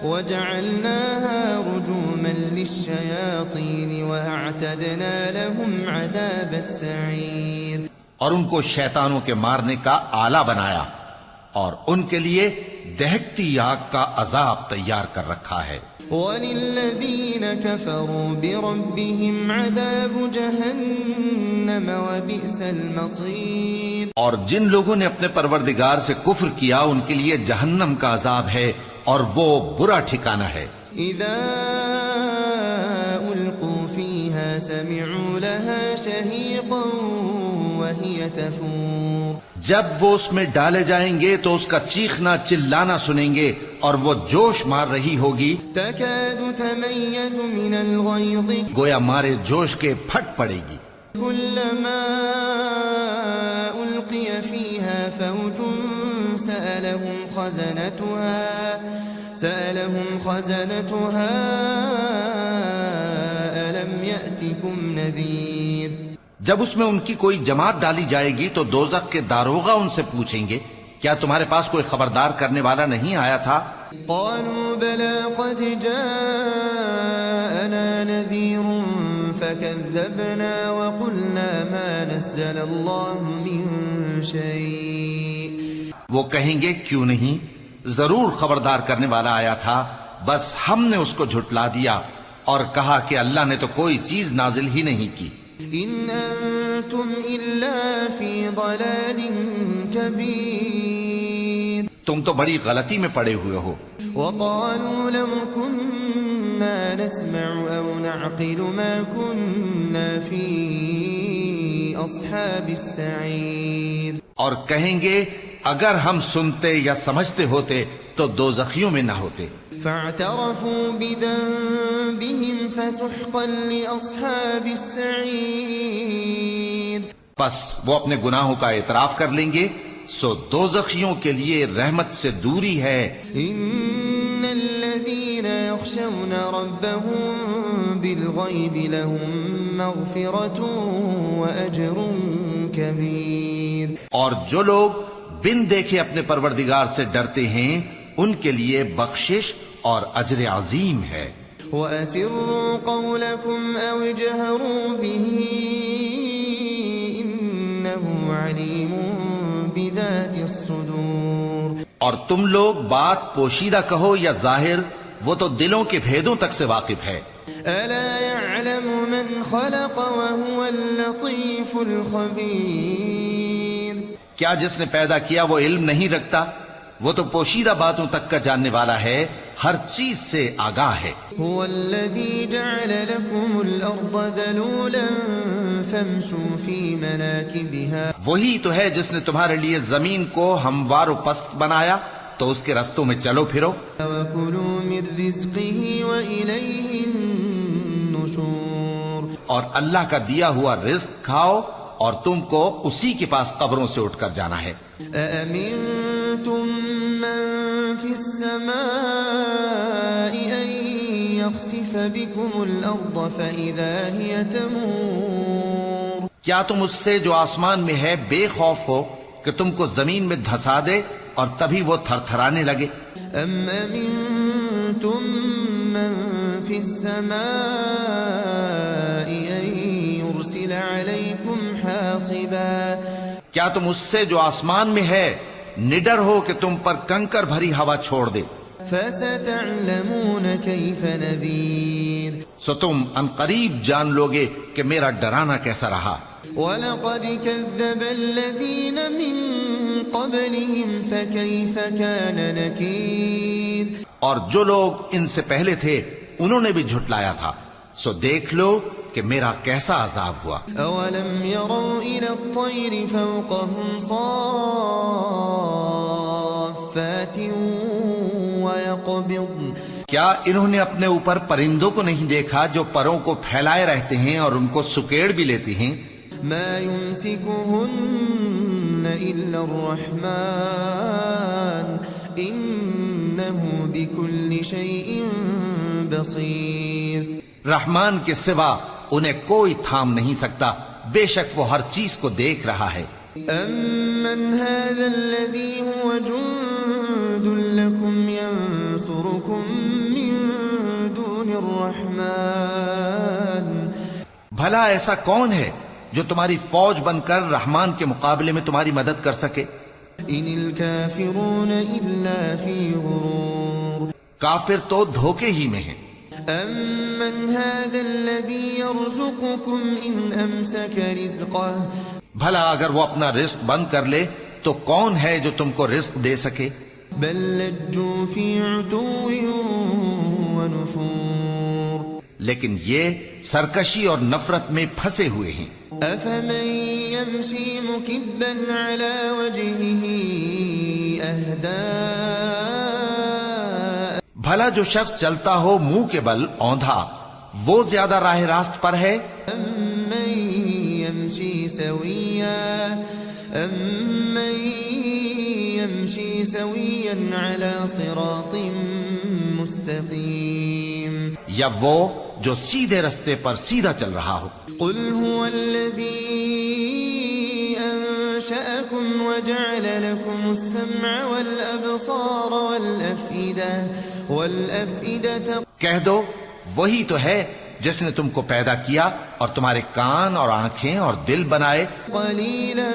وَجَعَلْنَاهَا رُجُومًا لِلشَّيَاطِينِ وَأَعْتَدْنَا لَهُمْ عَذَابَ السَّعِيرِ، اور ان کو شیطانوں کے مارنے کا آلہ بنایا اور ان کے لیے دہکتی آگ کا عذاب تیار کر رکھا ہے۔ وَلِلَّذِينَ كَفَرُوا بِرَبِّهِمْ عَذَابُ جَهَنَّمَ وَبِئْسَ الْمَصِيرُ، اور جن لوگوں نے اپنے پروردگار سے کفر کیا ان کے لیے جہنم کا عذاب ہے اور وہ برا ٹھکانہ ہے۔ إِذَا أُلْقُوا فِيهَا سَمِعُوا لَهَا شَهِيقًا وَهِيَ تَفُورُ، جب وہ اس میں ڈالے جائیں گے تو اس کا چیخنا چلانا سنیں گے اور وہ جوش مار رہی ہوگی، تَكَادُ تَمَيَّزُ مِنَ الْغَيْظِ، گویا مارے جوش کے پھٹ پڑے گی۔ كُلَّمَا أُلْقِيَ فِيهَا فَوْجٌ سَأَلَهُمْ خَزَنَتُهَا أَلَمْ يَأْتِكُمْ نَذِيرٌ، جب اس میں ان کی کوئی جماعت ڈالی جائے گی تو دوزخ کے داروغہ ان سے پوچھیں گے کیا تمہارے پاس کوئی خبردار کرنے والا نہیں آیا تھا؟ قالوا بلى قد جاءنا نذير فكذبنا وقلنا ما نزل الله من شيء. وہ کہیں گے کیوں نہیں، ضرور خبردار کرنے والا آیا تھا، بس ہم نے اس کو جھٹلا دیا اور کہا کہ اللہ نے تو کوئی چیز نازل ہی نہیں کی. ان انتم الا فی ضلال کبیر. تم تو بڑی غلطی میں پڑے ہوئے ہو. وقالوا لو كنا نسمع او نعقل ما كنا في اصحاب السعير. اور کہیں گے اگر ہم سنتے یا سمجھتے ہوتے تو دوزخیوں میں نہ ہوتے. فاعترفوا بذنبهم فسحقا لاصحاب السعير. پس وہ اپنے گناہوں کا اعتراف کر لیں گے، سو دوزخیوں کے لیے رحمت سے دوری ہے. ان الذين يخشون ربهم بالغيب لهم مغفرة واجر كبير. اور جو لوگ بن دیکھے اپنے پروردگار سے ڈرتے ہیں ان کے لیے بخشش اور اجر عظیم ہے. وَأَسِرُّوا قَوْلَكُمْ أَوْ اجْهَرُوا بِهِ إِنَّهُ عَلِيمٌ بِذَاتِ الصُّدُورِ. اور تم لوگ بات پوشیدہ کہو یا ظاہر، وہ تو دلوں کے بھیدوں تک سے واقف ہے. أَلَا يَعْلَمُ مَنْ خَلَقَ وَهُوَ اللَّطِيفُ الْخَبِيرُ. کیا جس نے پیدا کیا وہ علم نہیں رکھتا؟ وہ تو پوشیدہ باتوں تک کا جاننے والا ہے، ہر چیز سے آگاہ ہے. هو الذي جعل لكم الأرض ذلولا فامشوا في مناكبها. وہی تو ہے جس نے تمہارے لیے زمین کو ہموار و پست بنایا، تو اس کے رستوں میں چلو پھرو. وَكُلُوا مِن رِزْقِهِ وَإِلَيْهِ النُّشُورُ. اور اللہ کا دیا ہوا رزق کھاؤ اور تم کو اسی کے پاس قبروں سے اٹھ کر جانا ہے. أَأَمِنتُم مَّن فِي السَّمَاءِ أَن يَخْسِفَ بِكُمُ الْأَرْضَ فَإِذَا هِيَ تَمُورُ. کیا تم اس سے جو آسمان میں ہے بے خوف ہو کہ تم کو زمین میں دھسا دے اور تبھی وہ تھر تھرانے لگے؟ أَمْ أَمِنتُم مَّن فِي السَّمَاءِ أَن يُرْسِلَ عَلَيْكُمْ حَاصِبًا. کیا تم اس سے جو آسمان میں ہے نڈر ہو کہ تم پر کنکر بھری ہوا چھوڑ دے؟ فَسَتَعْلَمُونَ كَيْفَ نَذِيرٌ. سو تم ان قریب جان لوگے کہ میرا ڈرانا کیسا رہا. وَلَقَدْ كَذَّبَ الَّذِينَ مِن قَبْلِهِمْ فَكَيْفَ كَانَ نَكِيرٌ. اور جو لوگ ان سے پہلے تھے انہوں نے بھی جھٹلایا تھا، سو دیکھ لو کہ میرا کیسا عذاب ہوا. أَوَلَمْ يَرَوْا إِلَى الطَّيْرِ فَوْقَهُمْ صَافَّاتٍ وَيَقْبِضْنَ. کیا انہوں نے اپنے اوپر پرندوں کو نہیں دیکھا جو پروں کو پھیلائے رہتے ہیں اور ان کو سکیڑ بھی لیتی ہیں؟ مَا يُمْسِكُهُنَّ إِلَّا الرَّحْمَنُ إِنَّهُ بِكُلِّ شَيْءٍ بَصِيرٌ. رحمان کے سوا انہیں کوئی تھام نہیں سکتا، بے شک وہ ہر چیز کو دیکھ رہا ہے. أَمَّنْ هَذَا الَّذِي هُوَ جُندٌ لَكُمْ يَنصُرُكُم مِّن دُونِ الرَّحْمَنِ. بھلا ایسا کون ہے جو تمہاری فوج بن کر رحمان کے مقابلے میں تمہاری مدد کر سکے؟ إِنِ الْكَافِرُونَ إِلَّا فِي غُرُورٍ. کافر تو دھوکے ہی میں ہیں. أَمَّنْ هَذَا الَّذِي يَرْزُقُكُمْ إِنْ أَمْسَكَ رِزْقَهُ. بھلا اگر وہ اپنا رزق بند کر لے تو کون ہے جو تم کو رزق دے سکے؟ بَل لَجُّوا فِي عُتُوٍّ وَنُفُورٍ. لیکن یہ سرکشی اور نفرت میں پھنسے ہوئے ہیں. أَفَمَن يَمْشِي مُكِبًّا عَلَى وَجْهِهِ أَهْدَىٰ. بھلا جو شخص چلتا ہو منہ کے بل اوندھا، وہ زیادہ راہ راست پر ہے؟ أَمَّن يَمْشِي سَوِيًّا عَلَى صِرَاطٍ مُسْتَقِيمٍ. یا وہ جو سیدھے رستے پر سیدھا چل رہا ہو. قُلْ هُوَ الَّذِي أَنشَأَكُمْ وجعل لكم السمع والأبصار والأفئدة کہہ دو وہی تو ہے جس نے تم کو پیدا کیا اور تمہارے کان اور آنکھیں اور دل بنائے، قليلا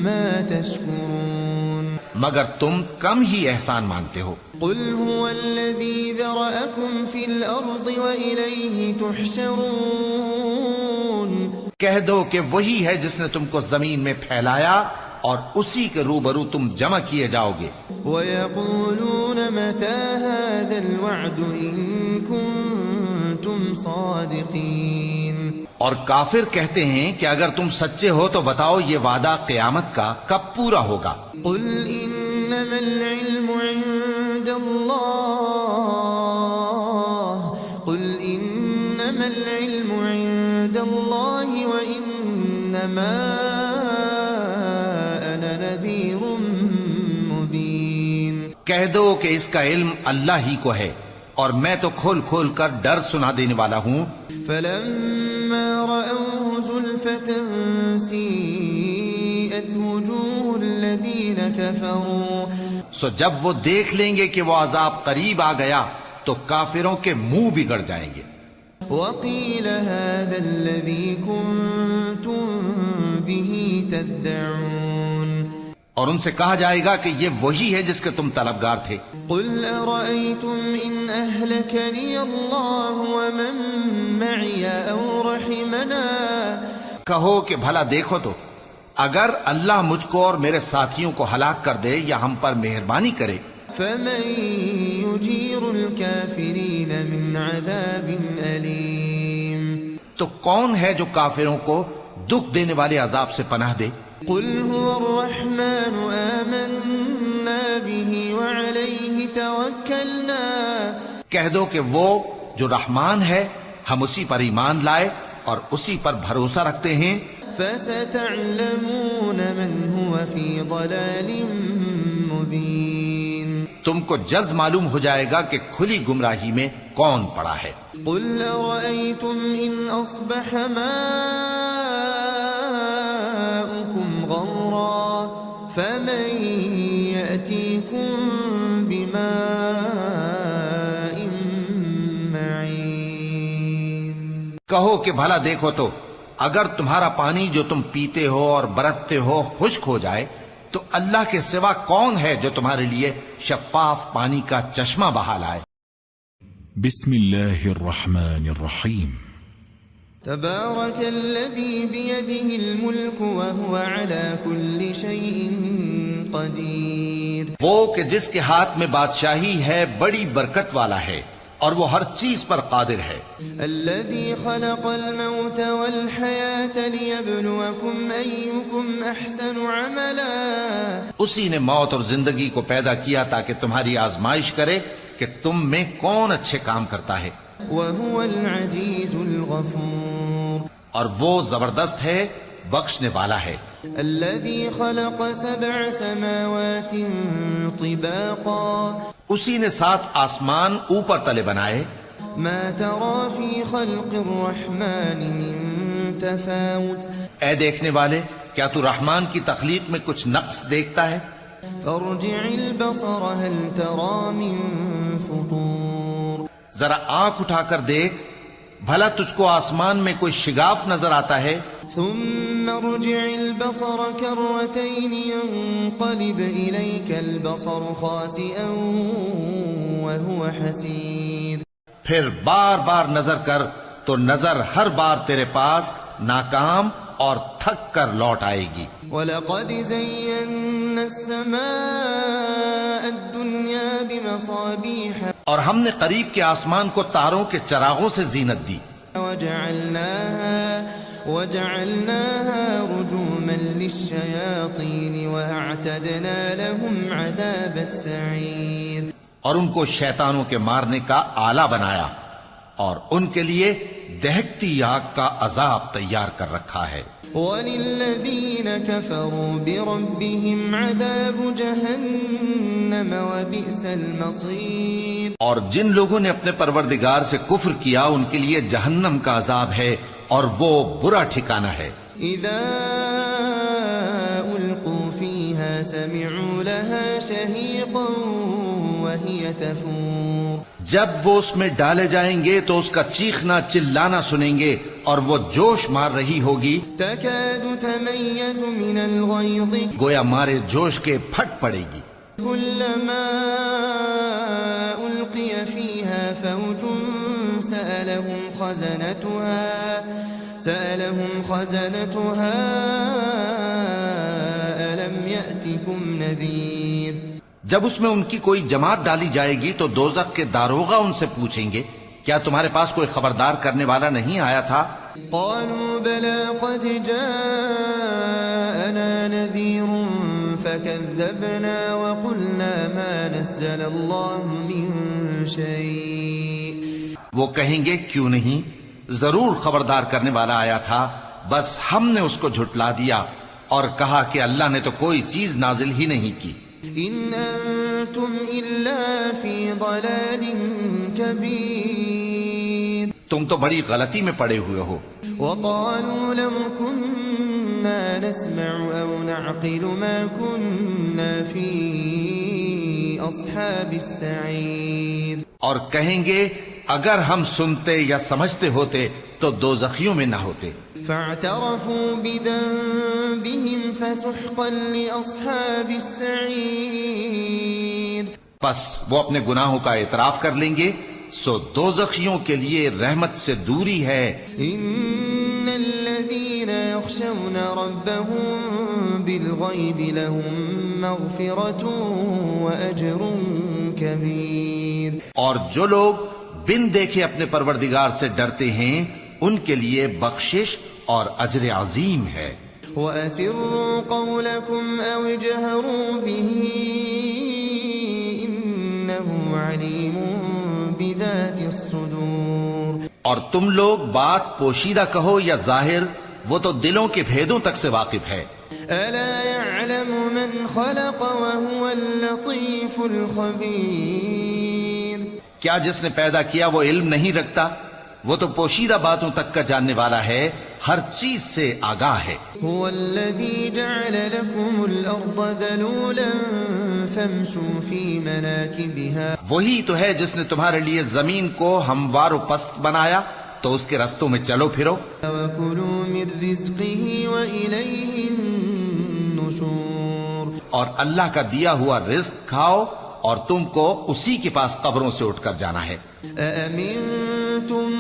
ما تشكرون مگر تم کم ہی احسان مانتے ہو۔ قل هو الذي ذرأكم في الأرض وإليه تحشرون کہہ دو کہ وہی ہے جس نے تم کو زمین میں پھیلایا اور اسی کے روبرو تم جمع کیے جاؤ گے۔ وَيَقُولُونَ مَتَى هَذَا الْوَعْدُ إِن كُنتُمْ صَادِقِينَ اور کافر کہتے ہیں کہ اگر تم سچے ہو تو بتاؤ یہ وعدہ قیامت کا کب پورا ہوگا۔ قُلْ إِنَّمَا الْعِلْمُ عِندَ اللَّهِ قُلْ إِنَّمَا الْعِلْمُ عِندَ اللَّهِ وَإِنَّمَا أَنَا نَذِيرٌ مُبِينٌ کہہ دو کہ اس کا علم اللہ ہی کو ہے اور میں تو کھول کھول کر ڈر سنا دینے والا ہوں۔ فَلَمَّا رَأَوْهُ زُلْفَةً سِيئَتْ وُجُوهُ الَّذِينَ كَفَرُوا سو جب وہ دیکھ لیں گے کہ وہ عذاب قریب آ گیا تو کافروں کے منہ بگڑ جائیں گے۔ وَقِيلَ هَذَا الَّذِي كُنتُم بِهِ تَدَّعُونَ اور ان سے کہا جائے گا کہ یہ وہی ہے جس کے تم طلبگار تھے۔ قُلْ أَرَأَيْتُمْ إِنْ أَهْلَكَنِيَ اللَّهُ وَمَن مَّعِيَ أَوْ رَحِمَنَا کہو کہ بھلا دیکھو تو اگر اللہ مجھ کو اور میرے ساتھیوں کو ہلاک کر دے یا ہم پر مہربانی کرے، فَمَن يُجِيرُ الْكَافِرِينَ مِنْ عَذَابٍ أَلِيمٍ تو کون ہے جو کافروں کو دکھ دینے والے عذاب سے پناہ دے؟ قُلْ هُوَ الرَّحْمَنُ آمَنَّا بِهِ وَعَلَيْهِ تَوَكَّلْنَا کہہ دو کہ وہ جو رحمان ہے ہم اسی پر ایمان لائے اور اسی پر بھروسہ رکھتے ہیں۔ فَسَتَعْلَمُونَ مَنْ هُوَ فِي ضَلَالٍ مُبِينٍ تم کو جلد معلوم ہو جائے گا کہ کھلی گمراہی میں کون پڑا ہے۔ قُلْ أَرَأَيْتُمْ إِنْ أَصْبَحَ مَاؤُكُمْ غَوْرًا فَمَن يَأْتِيكُم بِمَاءٍ مَّعِينٍ کہو کہ بھلا دیکھو تو اگر تمہارا پانی جو تم پیتے ہو اور برتتے ہو خشک ہو جائے تو اللہ کے سوا کون ہے جو تمہارے لیے شفاف پانی کا چشمہ بہا لائے۔ بسم اللہ الرحمن الرحیم تبارك الذي بيده الملك وهو على كل شيء قدير وہ کہ جس کے ہاتھ میں بادشاہی ہے بڑی برکت والا ہے اور وہ ہر چیز پر قادر ہے۔ الذي خلق الموت والحياة ليبلوكم أيكم أحسن عملا اسی نے موت اور زندگی کو پیدا کیا تاکہ تمہاری آزمائش کرے کہ تم میں کون اچھے کام کرتا ہے۔ وهو العزيز الغفور اور وہ زبردست ہے بخشنے والا ہے۔ الذي خلق 7 سماوات طباقا اسی نے 7 آسمان اوپر تلے بنائے۔ ما ترى في خلق الرحمن من تفاوت اے دیکھنے والے کیا تو رحمان کی تخلیق میں کچھ نقص دیکھتا ہے؟ فارجع البصر هل ترى من فطور ذرا آنکھ اٹھا کر دیکھ بھلا تجھ کو آسمان میں کوئی شگاف نظر آتا ہے؟ ثم ارجع البصر كرتين ينقلب إليك البصر خاسئا وهو حسير پھر بار بار نظر کر تو نظر ہر بار تیرے پاس ناکام اور تھک کر لوٹ آئے گی۔ وَلَقَدْ زَيَّنَّا السَّمَاءَ الدُّنْيَا بِمَصَابِيحَ اور ہم نے قریب کے آسمان کو تاروں کے چراغوں سے زینت دی۔ وَجَعَلْنَاهَا رُجُومًا لِلشَّيَاطِينِ وَأَعْتَدْنَا لَهُمْ عَذَابَ السَّعِيرِ اور ان کو شیطانوں کے مارنے کا آلہ بنایا اور ان کے لیے دہکتی آگ کا عذاب تیار کر رکھا ہے۔ وَلِلَّذِينَ كَفَرُوا بِرَبِّهِمْ عَذَابُ جَهَنَّمَ وَبِئْسَ الْمَصِيرُ اور جن لوگوں نے اپنے پروردگار سے کفر کیا ان کے لیے جہنم کا عذاب ہے اور وہ برا ٹھکانہ ہے۔ اذا القوا فيها سمعوا لها شهيقا وهي تفور جب وہ اس میں ڈالے جائیں گے تو اس کا چیخنا چلانا سنیں گے اور وہ جوش مار رہی ہوگی، تكاد تميز من الغيظ گویا مارے جوش کے پھٹ پڑے گی۔ كلما ألقي فيها فوج سألهم خزنتها ألم يأتكم نذير جب اس میں ان کی کوئی جماعت ڈالی جائے گی تو دوزخ کے داروغہ ان سے پوچھیں گے کیا تمہارے پاس کوئی خبردار کرنے والا نہیں آیا تھا؟ قالوا بلى قد جاءنا نذير فكذبنا وقلنا ما نزل الله من شيء وہ کہیں گے کیوں نہیں، ضرور خبردار کرنے والا آیا تھا، بس ہم نے اس کو جھٹلا دیا اور کہا کہ اللہ نے تو کوئی چیز نازل ہی نہیں کی۔ ان انتم الا فی ضلال کبیر تم تو بڑی غلطی میں پڑے ہوئے ہو۔ وقالوا لو كنا نسمع او نعقل ما كنا في اصحاب السعیر اور کہیں گے اگر ہم سنتے یا سمجھتے ہوتے تو دوزخیوں میں نہ ہوتے۔ فاعترفوا بذنبهم فسحقا لأصحاب السعیر پس وہ اپنے گناہوں کا اعتراف کر لیں گے، سو دوزخیوں کے لیے رحمت سے دوری ہے۔ ان الذين يخشون ربهم بالغيب لهم مغفرة واجر كبير اور جو لوگ بن دیکھے اپنے پروردگار سے ڈرتے ہیں ان کے لیے بخشش اور اجر عظیم ہے۔ وَأَسِرُّوا قَوْلَكُمْ أَوْ اجْهَرُوا بِهِ إِنَّهُ عَلِيمٌ بِذَاتِ الصُّدُورِ اور تم لوگ بات پوشیدہ کہو یا ظاہر، وہ تو دلوں کے بھیدوں تک سے واقف ہے۔ أَلَا يَعْلَمُ مَنْ خَلَقَ وَهُوَ اللَّطِيفُ الْخَبِيرُ کیا جس نے پیدا کیا وہ علم نہیں رکھتا؟ وہ تو پوشیدہ باتوں تک کا جاننے والا ہے، ہر چیز سے آگاہ ہے۔ هو الذي جعل لكم الأرض ذلولا فامشوا في مناكبها وہی تو ہے جس نے تمہارے لیے زمین کو ہموار و پست بنایا تو اس کے رستوں میں چلو پھرو۔ وكلوا من رزقه وإليه النشور اور اللہ کا دیا ہوا رزق کھاؤ اور تم کو اسی کے پاس قبروں سے اٹھ کر جانا ہے۔ أأمنتم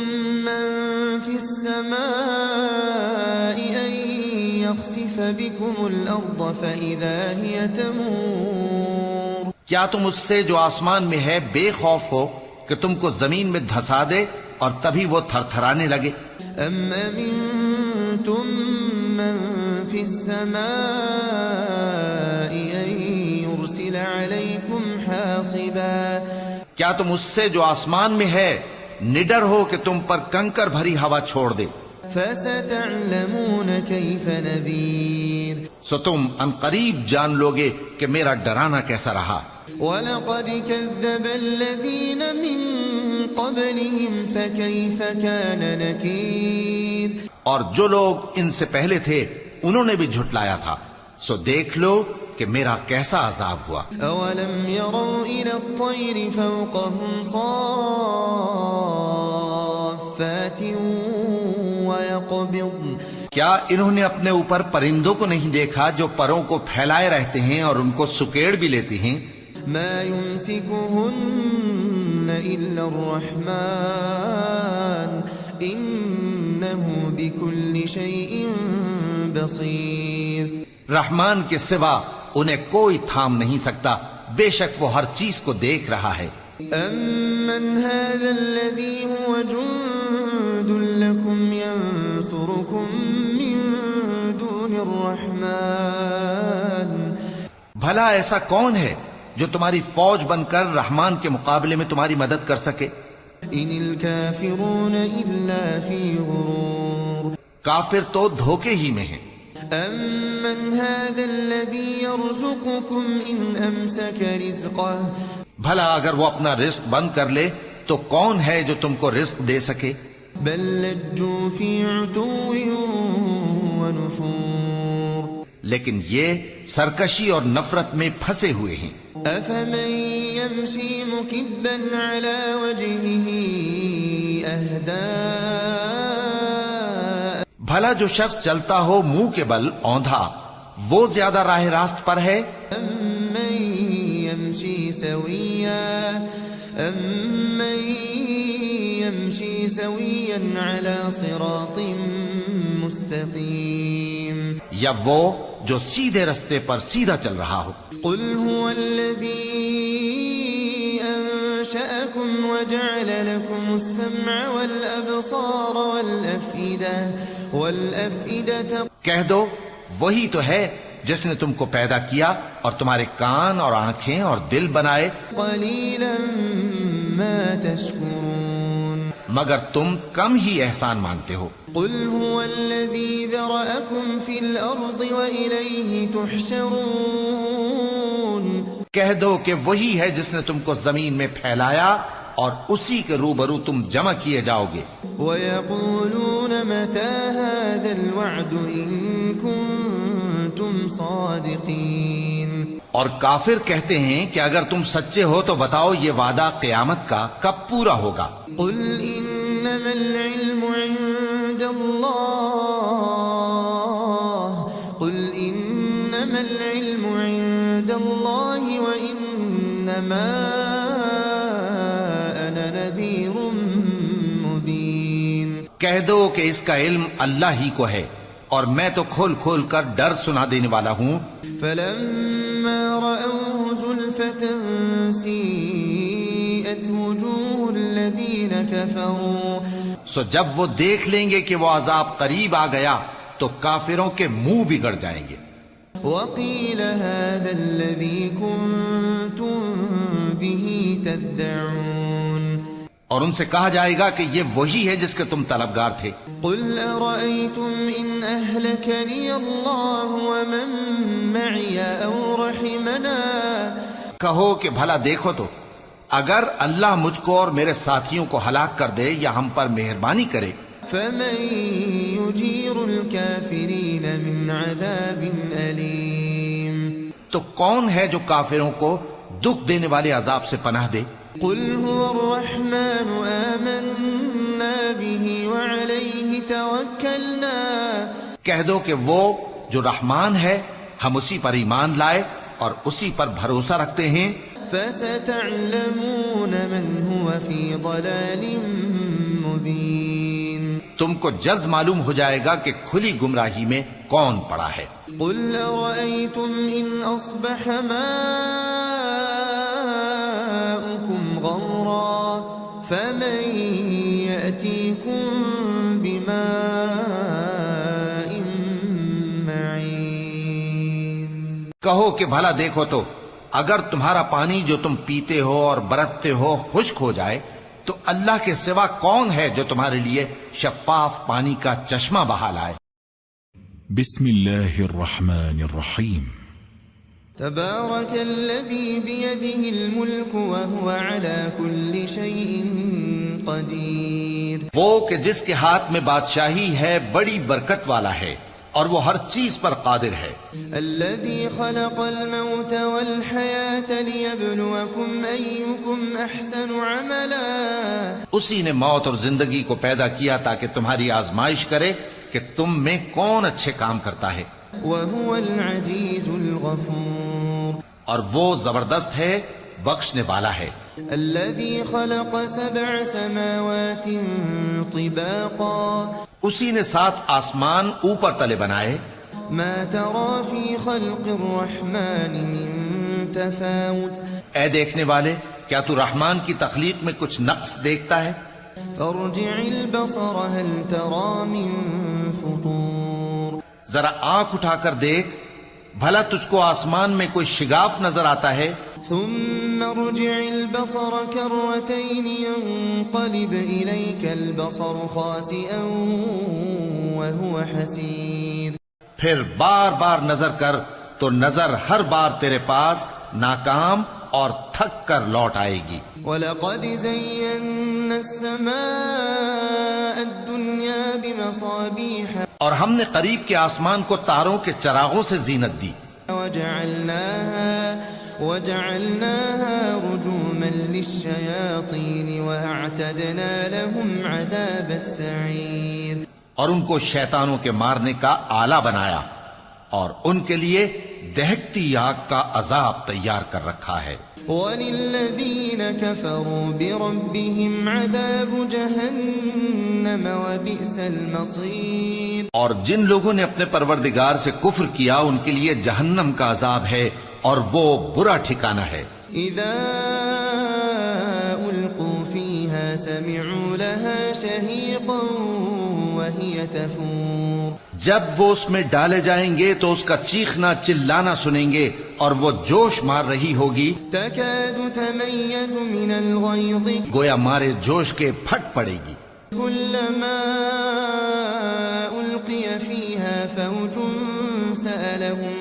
من في السماء أن يخسف بكم الأرض فإذا هي تمور کیا تم اس سے جو آسمان میں ہے بے خوف ہو کہ تم کو زمین میں دھسا دے اور تبھی وہ تھر تھرانے لگے؟ أم أمنتم من في السماء أن يرسل عليكم حاصبا کیا تم اس سے جو آسمان میں ہے نڈر ہو کہ تم پر کنکر بھری ہوا چھوڑ دے؟ فستعلمون كيف نذير سو تم عنقریب جان لوگے کہ میرا ڈرانا کیسا رہا۔ وَلَقَدْ كَذَّبَ الَّذِينَ مِن قَبْلِهِمْ فَكَيْفَ كَانَ نَكِيرٌ اور جو لوگ ان سے پہلے تھے انہوں نے بھی جھٹلایا تھا، سو دیکھ لو کہ میرا کیسا عذاب ہوا۔ أَوَلَمْ يَرَوْا إِلَى الطَّيْرِ فَوْقَهُمْ صَافَّاتٍ وَيَقْبِضْنَ کیا انہوں نے اپنے اوپر پرندوں کو نہیں دیکھا جو پروں کو پھیلائے رہتے ہیں اور ان کو سکیڑ بھی لیتی ہیں؟ مَا يُمْسِكُهُنَّ إِلَّا الرَّحْمَنُ إِنَّهُ بِكُلِّ شَيْءٍ بَصِيرٌ رحمان کے سوا انہیں کوئی تھام نہیں سکتا، بے شک وہ ہر چیز کو دیکھ رہا ہے۔ أَمَّنْ هَذَا الَّذِي هُوَ جُندٌ لَكُمْ يَنْصُرُكُمْ مِنْ دُونِ الرَّحْمَنِ بھلا ایسا کون ہے جو تمہاری فوج بن کر رحمان کے مقابلے میں تمہاری مدد کر سکے؟ إِنِ الْكَافِرُونَ إِلَّا فِي غُرُورٍ کافر تو دھوکے ہی میں ہیں۔ أَمَّنْ هَذَا الَّذِي يَرْزُقُكُمْ إِنْ أَمْسَكَ رِزْقَهُ بھلا اگر وہ اپنا رزق بند کر لے تو کون ہے جو تم کو رزق دے سکے؟ بَلْ لَجُّوا فِي عُتُوٍّ وَنُفُورٍ لیکن یہ سرکشی اور نفرت میں پھنسے ہوئے ہیں. أفمن يمشي مكبا على وجهه أهدى بھلا جو شخص چلتا ہو منہ کے بل اوندھا وہ زیادہ راہ راست پر ہے أمن يمشي سويا على صراط مستقيم یا وہ جو سیدھے رستے پر سیدھا چل رہا ہو. قل هو الذي أنشأكم وجعل لكم السمع والأبصار والأفئدة کہہ دو وہی تو ہے جس نے تم کو پیدا کیا اور تمہارے کان اور آنکھیں اور دل بنائے. قليلا ما تشكرون مگر تم کم ہی احسان مانتے ہو. قل هو الذي ذرأكم في الأرض وإليه تحشرون کہہ دو کہ وہی ہے جس نے تم کو زمین میں پھیلایا اور اسی کے روبرو تم جمع کیے جاؤ گے. وَيَقُولُونَ مَتَى هَذَا الْوَعْدُ إِن كُنتُمْ صَادِقِينَ اور کافر کہتے ہیں کہ اگر تم سچے ہو تو بتاؤ یہ وعدہ قیامت کا کب پورا ہوگا. قُلْ إِنَّمَا الْعِلْمُ عِندَ اللَّهِ وَإِنَّمَا أَنَا نَذِيرٌ مُبِينٌ کہہ دو کہ اس کا علم اللہ ہی کو ہے اور میں تو کھول کھول کر ڈر سنا دینے والا ہوں. فَلَمَّا رَأَوْهُ زُلْفَةً سِيئَتْ وُجُوهُ الَّذِينَ كَفَرُوا سو جب وہ دیکھ لیں گے کہ وہ عذاب قریب آ گیا تو کافروں کے منہ بگڑ جائیں گے. وَقِيلَ هَذَا الَّذِي كُنتُم بِهِ تَدَّعُونَ اور ان سے کہا جائے گا کہ یہ وہی ہے جس کے تم طلبگار تھے. قُلْ أَرَأَيْتُمْ إِنْ أَهْلَكَنِيَ اللَّهُ وَمَن مَّعِيَ أَوْ رَحِمَنَا کہو کہ بھلا دیکھو تو اگر اللہ مجھ کو اور میرے ساتھیوں کو ہلاک کر دے یا ہم پر مہربانی کرے فَمَن يُجِيرُ الْكَافِرِينَ مِنْ عَذَابٍ أَلِيمٍ تو کون ہے جو کافروں کو دکھ دینے والے عذاب سے پناہ دے. قُلْ هُوَ الرَّحْمَنُ آمَنَّا بِهِ وَعَلَيْهِ تَوَكَّلْنَا کہہ دو کہ وہ جو رحمان ہے ہم اسی پر ایمان لائے اور اسی پر بھروسہ رکھتے ہیں. فَسَتَعْلَمُونَ مَنْ هُوَ فِي ضَلَالٍ مُبِينٍ تم کو جلد معلوم ہو جائے گا کہ کھلی گمراہی میں کون پڑا ہے. قُلْ أَرَأَيْتُمْ إِنْ أَصْبَحَ مَاؤُكُمْ غَوْرًا فَمَن يَأْتِيكُم بِمَاءٍ مَّعِينٍ کہو کہ بھلا دیکھو تو اگر تمہارا پانی جو تم پیتے ہو اور برتتے ہو خشک ہو جائے تو اللہ کے سوا کون ہے جو تمہارے لیے شفاف پانی کا چشمہ بہا لائے. بسم اللہ الرحمن الرحیم تبارك الذي بيده الملك وهو على كل شيء قدير وہ کہ جس کے ہاتھ میں بادشاہی ہے بڑی برکت والا ہے اور وہ ہر چیز پر قادر ہے. الذي خلق الموت والحياة ليبلوكم أيكم أحسن عملا اسی نے موت اور زندگی کو پیدا کیا تاکہ تمہاری آزمائش کرے کہ تم میں کون اچھے کام کرتا ہے. وهو العزيز الغفور اور وہ زبردست ہے بخشنے والا ہے. الذي خلق 7 سماوات طباقا اسی نے 7 آسمان اوپر تلے بنائے. ما ترى في خلق الرحمن من تفاوت اے دیکھنے والے کیا تو رحمان کی تخلیق میں کچھ نقص دیکھتا ہے؟ فارجع البصر هل ترى من فطور ذرا آنکھ اٹھا کر دیکھ بھلا تجھ کو آسمان میں کوئی شگاف نظر آتا ہے؟ ثم ارجع البصر كرتين ينقلب إليك البصر خاسئا وهو حسير پھر بار بار نظر کر تو نظر ہر بار تیرے پاس ناکام اور تھک کر لوٹ آئے گی. وَلَقَدْ زَيَّنَّا السَّمَاءَ الدُّنْيَا بمصابيح اور ہم نے قریب کے آسمان کو تاروں کے چراغوں سے زینت دی، وجعلناها رجوما للشياطين وأعتدنا لهم عذاب السعير، اور ان کو شیطانوں کے مارنے کا آلہ بنایا اور ان کے لیے دہکتی آگ کا عذاب تیار کر رکھا ہے۔ وللذين كفروا بربهم عذاب جهنم وبئس المصير، اور جن لوگوں نے اپنے پروردگار سے کفر کیا ان کے لیے جہنم کا عذاب ہے اور وہ برا ٹھکانہ ہے۔ إذا ألقوا فيها سمعوا لها شهيقا وهي تفور، جب وہ اس میں ڈالے جائیں گے تو اس کا چیخنا چلانا سنیں گے اور وہ جوش مار رہی ہوگی، تكاد تميز من الغيظ گویا مارے جوش کے پھٹ پڑے گی۔ كلما ألقي فيها فوج سألهم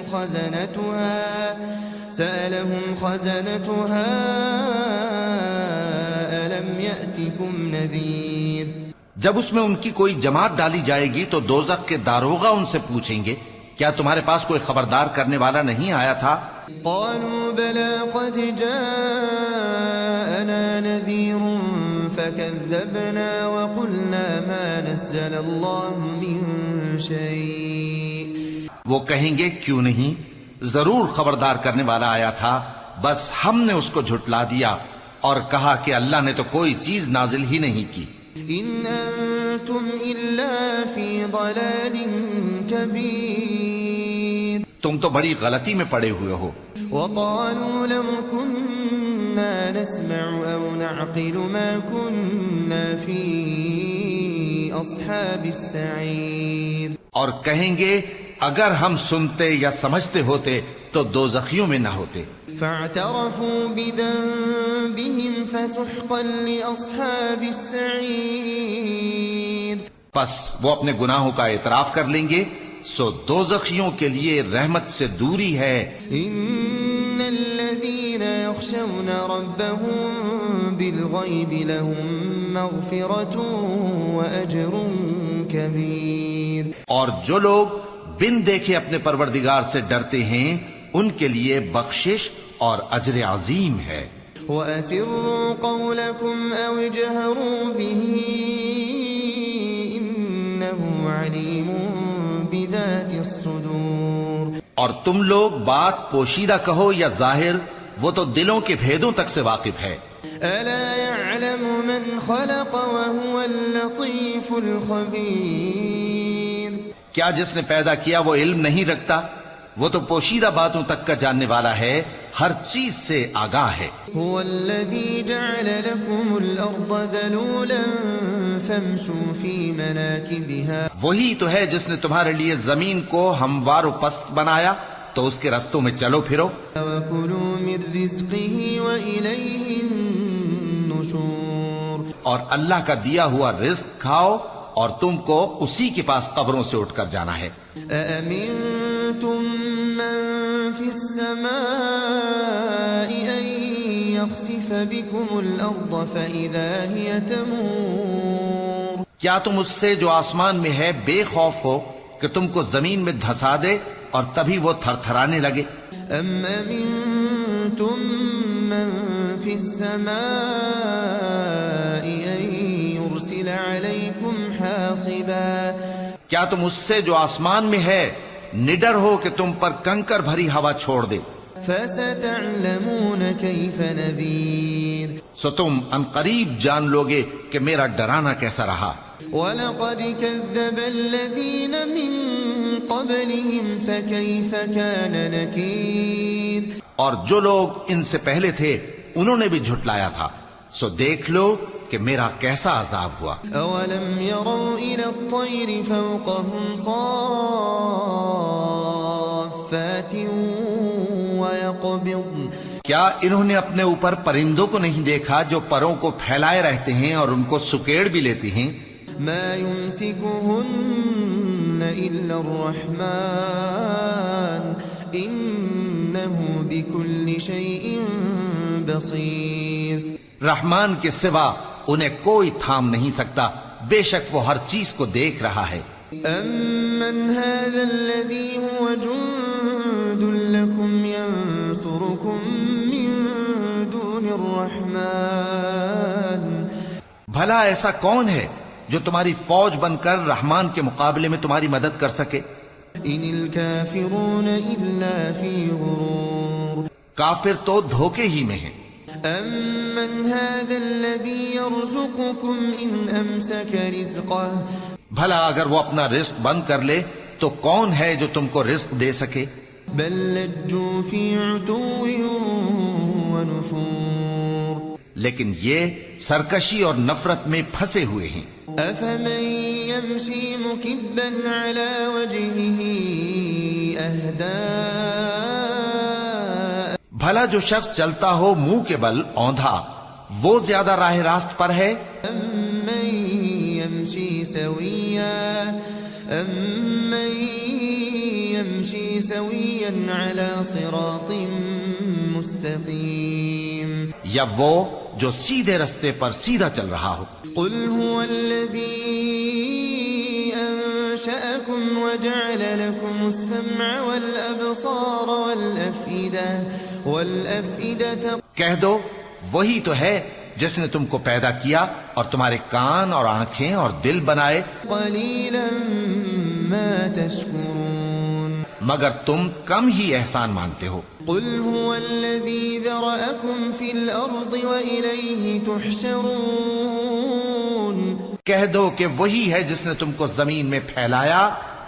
خزنتها ألم يأتكم نذير، جب اس میں ان کی کوئی جماعت ڈالی جائے گی تو دوزخ کے داروغہ ان سے پوچھیں گے کیا تمہارے پاس کوئی خبردار کرنے والا نہیں آیا تھا؟ قالوا بلى قد جاءنا نذير فكذبنا وقلنا ما نزل الله من شيء، وہ کہیں گے کیوں نہیں، ضرور خبردار کرنے والا آیا تھا، بس ہم نے اس کو جھٹلا دیا اور کہا کہ اللہ نے تو کوئی چیز نازل ہی نہیں کی۔ إن أنتم إلا في ضلال كبير، تم تو بڑی غلطی میں پڑے ہوئے ہو۔ وقالوا لو كنا نسمع أو نعقل ما كنا في أصحاب السعير، اور کہیں گے اگر ہم سنتے یا سمجھتے ہوتے تو دوزخیوں میں نہ ہوتے۔ فاعترفوا بذنبهم فسحقا لأصحاب السعير، پس وہ اپنے گناہوں کا اعتراف کر لیں گے، سو دوزخیوں کے لیے رحمت سے دوری ہے۔ إن الذين يخشون ربهم بالغيب لهم مغفرة وأجر كبير، اور جو لوگ بن دیکھے اپنے پروردگار سے ڈرتے ہیں ان کے لیے بخشش اور اجر عظیم ہے۔ وأسروا قولكم أو اجهروا به إنه عليم بذات الصدور، اور تم لوگ بات پوشیدہ کہو یا ظاہر، وہ تو دلوں کے بھیدوں تک سے واقف ہے۔ ألا يعلم من خلق وهو اللطيف الخبير، کیا جس نے پیدا کیا وہ علم نہیں رکھتا؟ وہ تو پوشیدہ باتوں تک کا جاننے والا ہے، ہر چیز سے آگاہ ہے۔ هو الذي جعل لكم الأرض ذلولا فامشوا في مناكبها، وہی تو ہے جس نے تمہارے لیے زمین کو ہموار و پست بنایا تو اس کے رستوں میں چلو پھرو، وكلوا من رزقه وإليه النشور، اور اللہ کا دیا ہوا رزق کھاؤ اور تم کو اسی کے پاس قبروں سے اٹھ کر جانا ہے۔ أأمنتم من في السماء أن يخسف بكم الأرض فإذا هي تمور، کیا تم اس سے جو آسمان میں ہے بے خوف ہو کہ تم کو زمین میں دھسا دے اور تبھی وہ تھر تھرانے لگے؟ أم أمنتم من في السماء أن يرسل عليكم حاصبا، کیا تم اس سے جو آسمان میں ہے نڈر ہو کہ تم پر کنکر بھری ہوا چھوڑ دے؟ فستعلمون كيف نذير، سو تم ان قریب جان لوگے کہ میرا ڈرانا کیسا رہا۔ ولقد كذب الذين من قبلهم فكيف كان نكير، اور جو لوگ ان سے پہلے تھے انہوں نے بھی جھٹلایا تھا، سو دیکھ لو کہ میرا کیسا عذاب ہوا۔ أولم يروا إلى الطير فوقهم صافات ويقبضن، کیا انہوں نے اپنے اوپر پرندوں کو نہیں دیکھا جو پروں کو پھیلائے رہتے ہیں اور ان کو سکیڑ بھی لیتی ہیں؟ ما يمسكهن إلا الرحمن إنه بكل شيء بصير، رحمان کے سوا انہیں کوئی تھام نہیں سکتا، بے شک وہ ہر چیز کو دیکھ رہا ہے. أَمَّنْ هَذَا الَّذِي هُوَ جُنْدٌ لَكُمْ يَنْصُرُكُمْ مِنْ دُونِ الرَّحْمَنِ بھلا ایسا کون ہے جو تمہاری فوج بن کر رحمان کے مقابلے میں تمہاری مدد کر سکے؟ إِنِ الْكَافِرُونَ إِلَّا فِي غُرُورٍ کافر تو دھوکے ہی میں ہیں. أَمَّنْ هَذَا الَّذِي يَرْزُقُكُمْ إِنْ أَمْسَكَ رِزْقَهُ بھلا اگر وہ اپنا رزق بند کر لے تو کون ہے جو تم کو رزق دے سکے؟ بل لجوا في عتو ونفور لیکن یہ سرکشی اور نفرت میں پھنسے ہوئے ہیں. أفمن يمشي مكبا على وجهه أهدى بھلا جو شخص چلتا ہو منہ کے بل اوندھا وہ زیادہ راہ راست پر ہے أمن يمشي سويا على صراط مستقيم یا وہ جو سیدھے رستے پر سیدھا چل رہا ہو. قل هو الذي أنشأكم وجعل لكم السمع والأبصار والأفئدة کہہ دو وہی تو ہے جس نے تم کو پیدا کیا اور تمہارے کان اور آنکھیں اور دل بنائے. قليلا ما تشكرون مگر تم کم ہی احسان مانتے ہو. قل هو الذي ذرأكم في الأرض وإليه تحشرون کہہ دو کہ وہی ہے جس نے تم کو زمین میں پھیلایا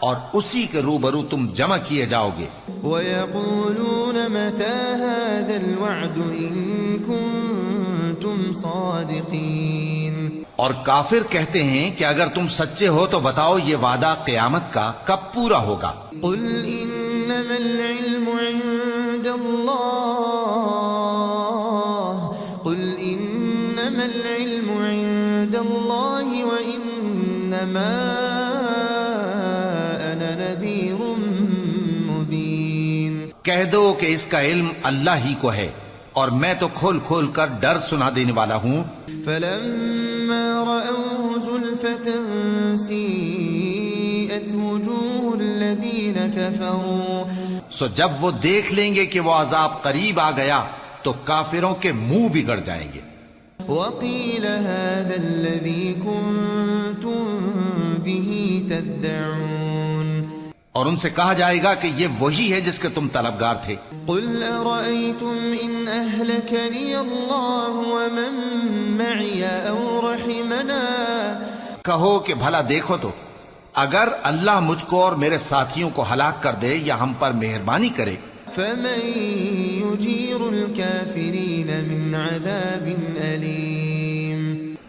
اور اسی کے روبرو تم جمع کیے جاؤ گے. ويقولون متى هذا الوعد إن كنتم صادقين اور کافر کہتے ہیں کہ اگر تم سچے ہو تو بتاؤ یہ وعدہ قیامت کا کب پورا ہوگا. قل إنما العلم عند الله قل إنما العلم عند الله وإنما أنا نذير مبين کہہ دو کہ اس کا علم اللہ ہی کو ہے اور میں تو کھول کھول کر ڈر سنا دینے والا ہوں. فلما رأوه زلفة سيئت وجوه الذين كفروا سو جب وہ دیکھ لیں گے کہ وہ عذاب قریب آ گیا تو کافروں کے منہ بگڑ جائیں گے. وقيل هذا الذي كنتم به تدعون اور ان سے کہا جائے گا کہ یہ وہی ہے جس کے تم طلبگار تھے. قل أرأيتم إن أهلكني الله ومن معي أو رحمنا کہو کہ بھلا دیکھو تو اگر اللہ مجھ کو اور میرے ساتھیوں کو ہلاک کر دے یا ہم پر مہربانی کرے فمن يجير الكافرين من عذاب أليم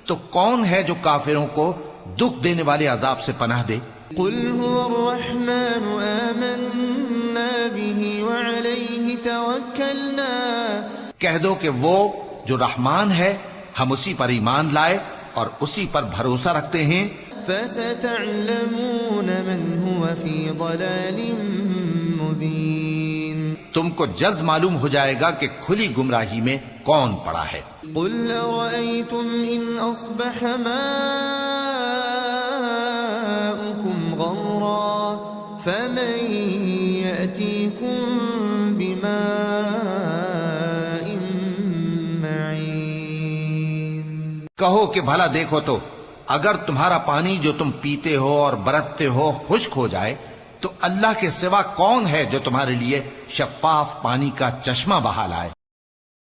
تو کون ہے جو کافروں کو دکھ دینے والے عذاب سے پناہ دے. قل هو الرحمن آمنا به وعليه توكلنا کہہ دو کہ وہ جو رحمان ہے ہم اسی پر ایمان لائے اور اسی پر بھروسہ رکھتے ہیں. فستعلمون من هو في ضلال مبين تم کو جلد معلوم ہو جائے گا کہ کھلی گمراہی میں کون پڑا ہے. قل أرأيتم إن أصبح ماؤكم غورا فمن يأتيكم بماء معين کہو کہ بھلا دیکھو تو اگر تمہارا پانی جو تم پیتے ہو اور برتتے ہو خشک ہو جائے تو اللہ کے سوا کون ہے جو تمہارے لیے شفاف پانی کا چشمہ بہا لائے.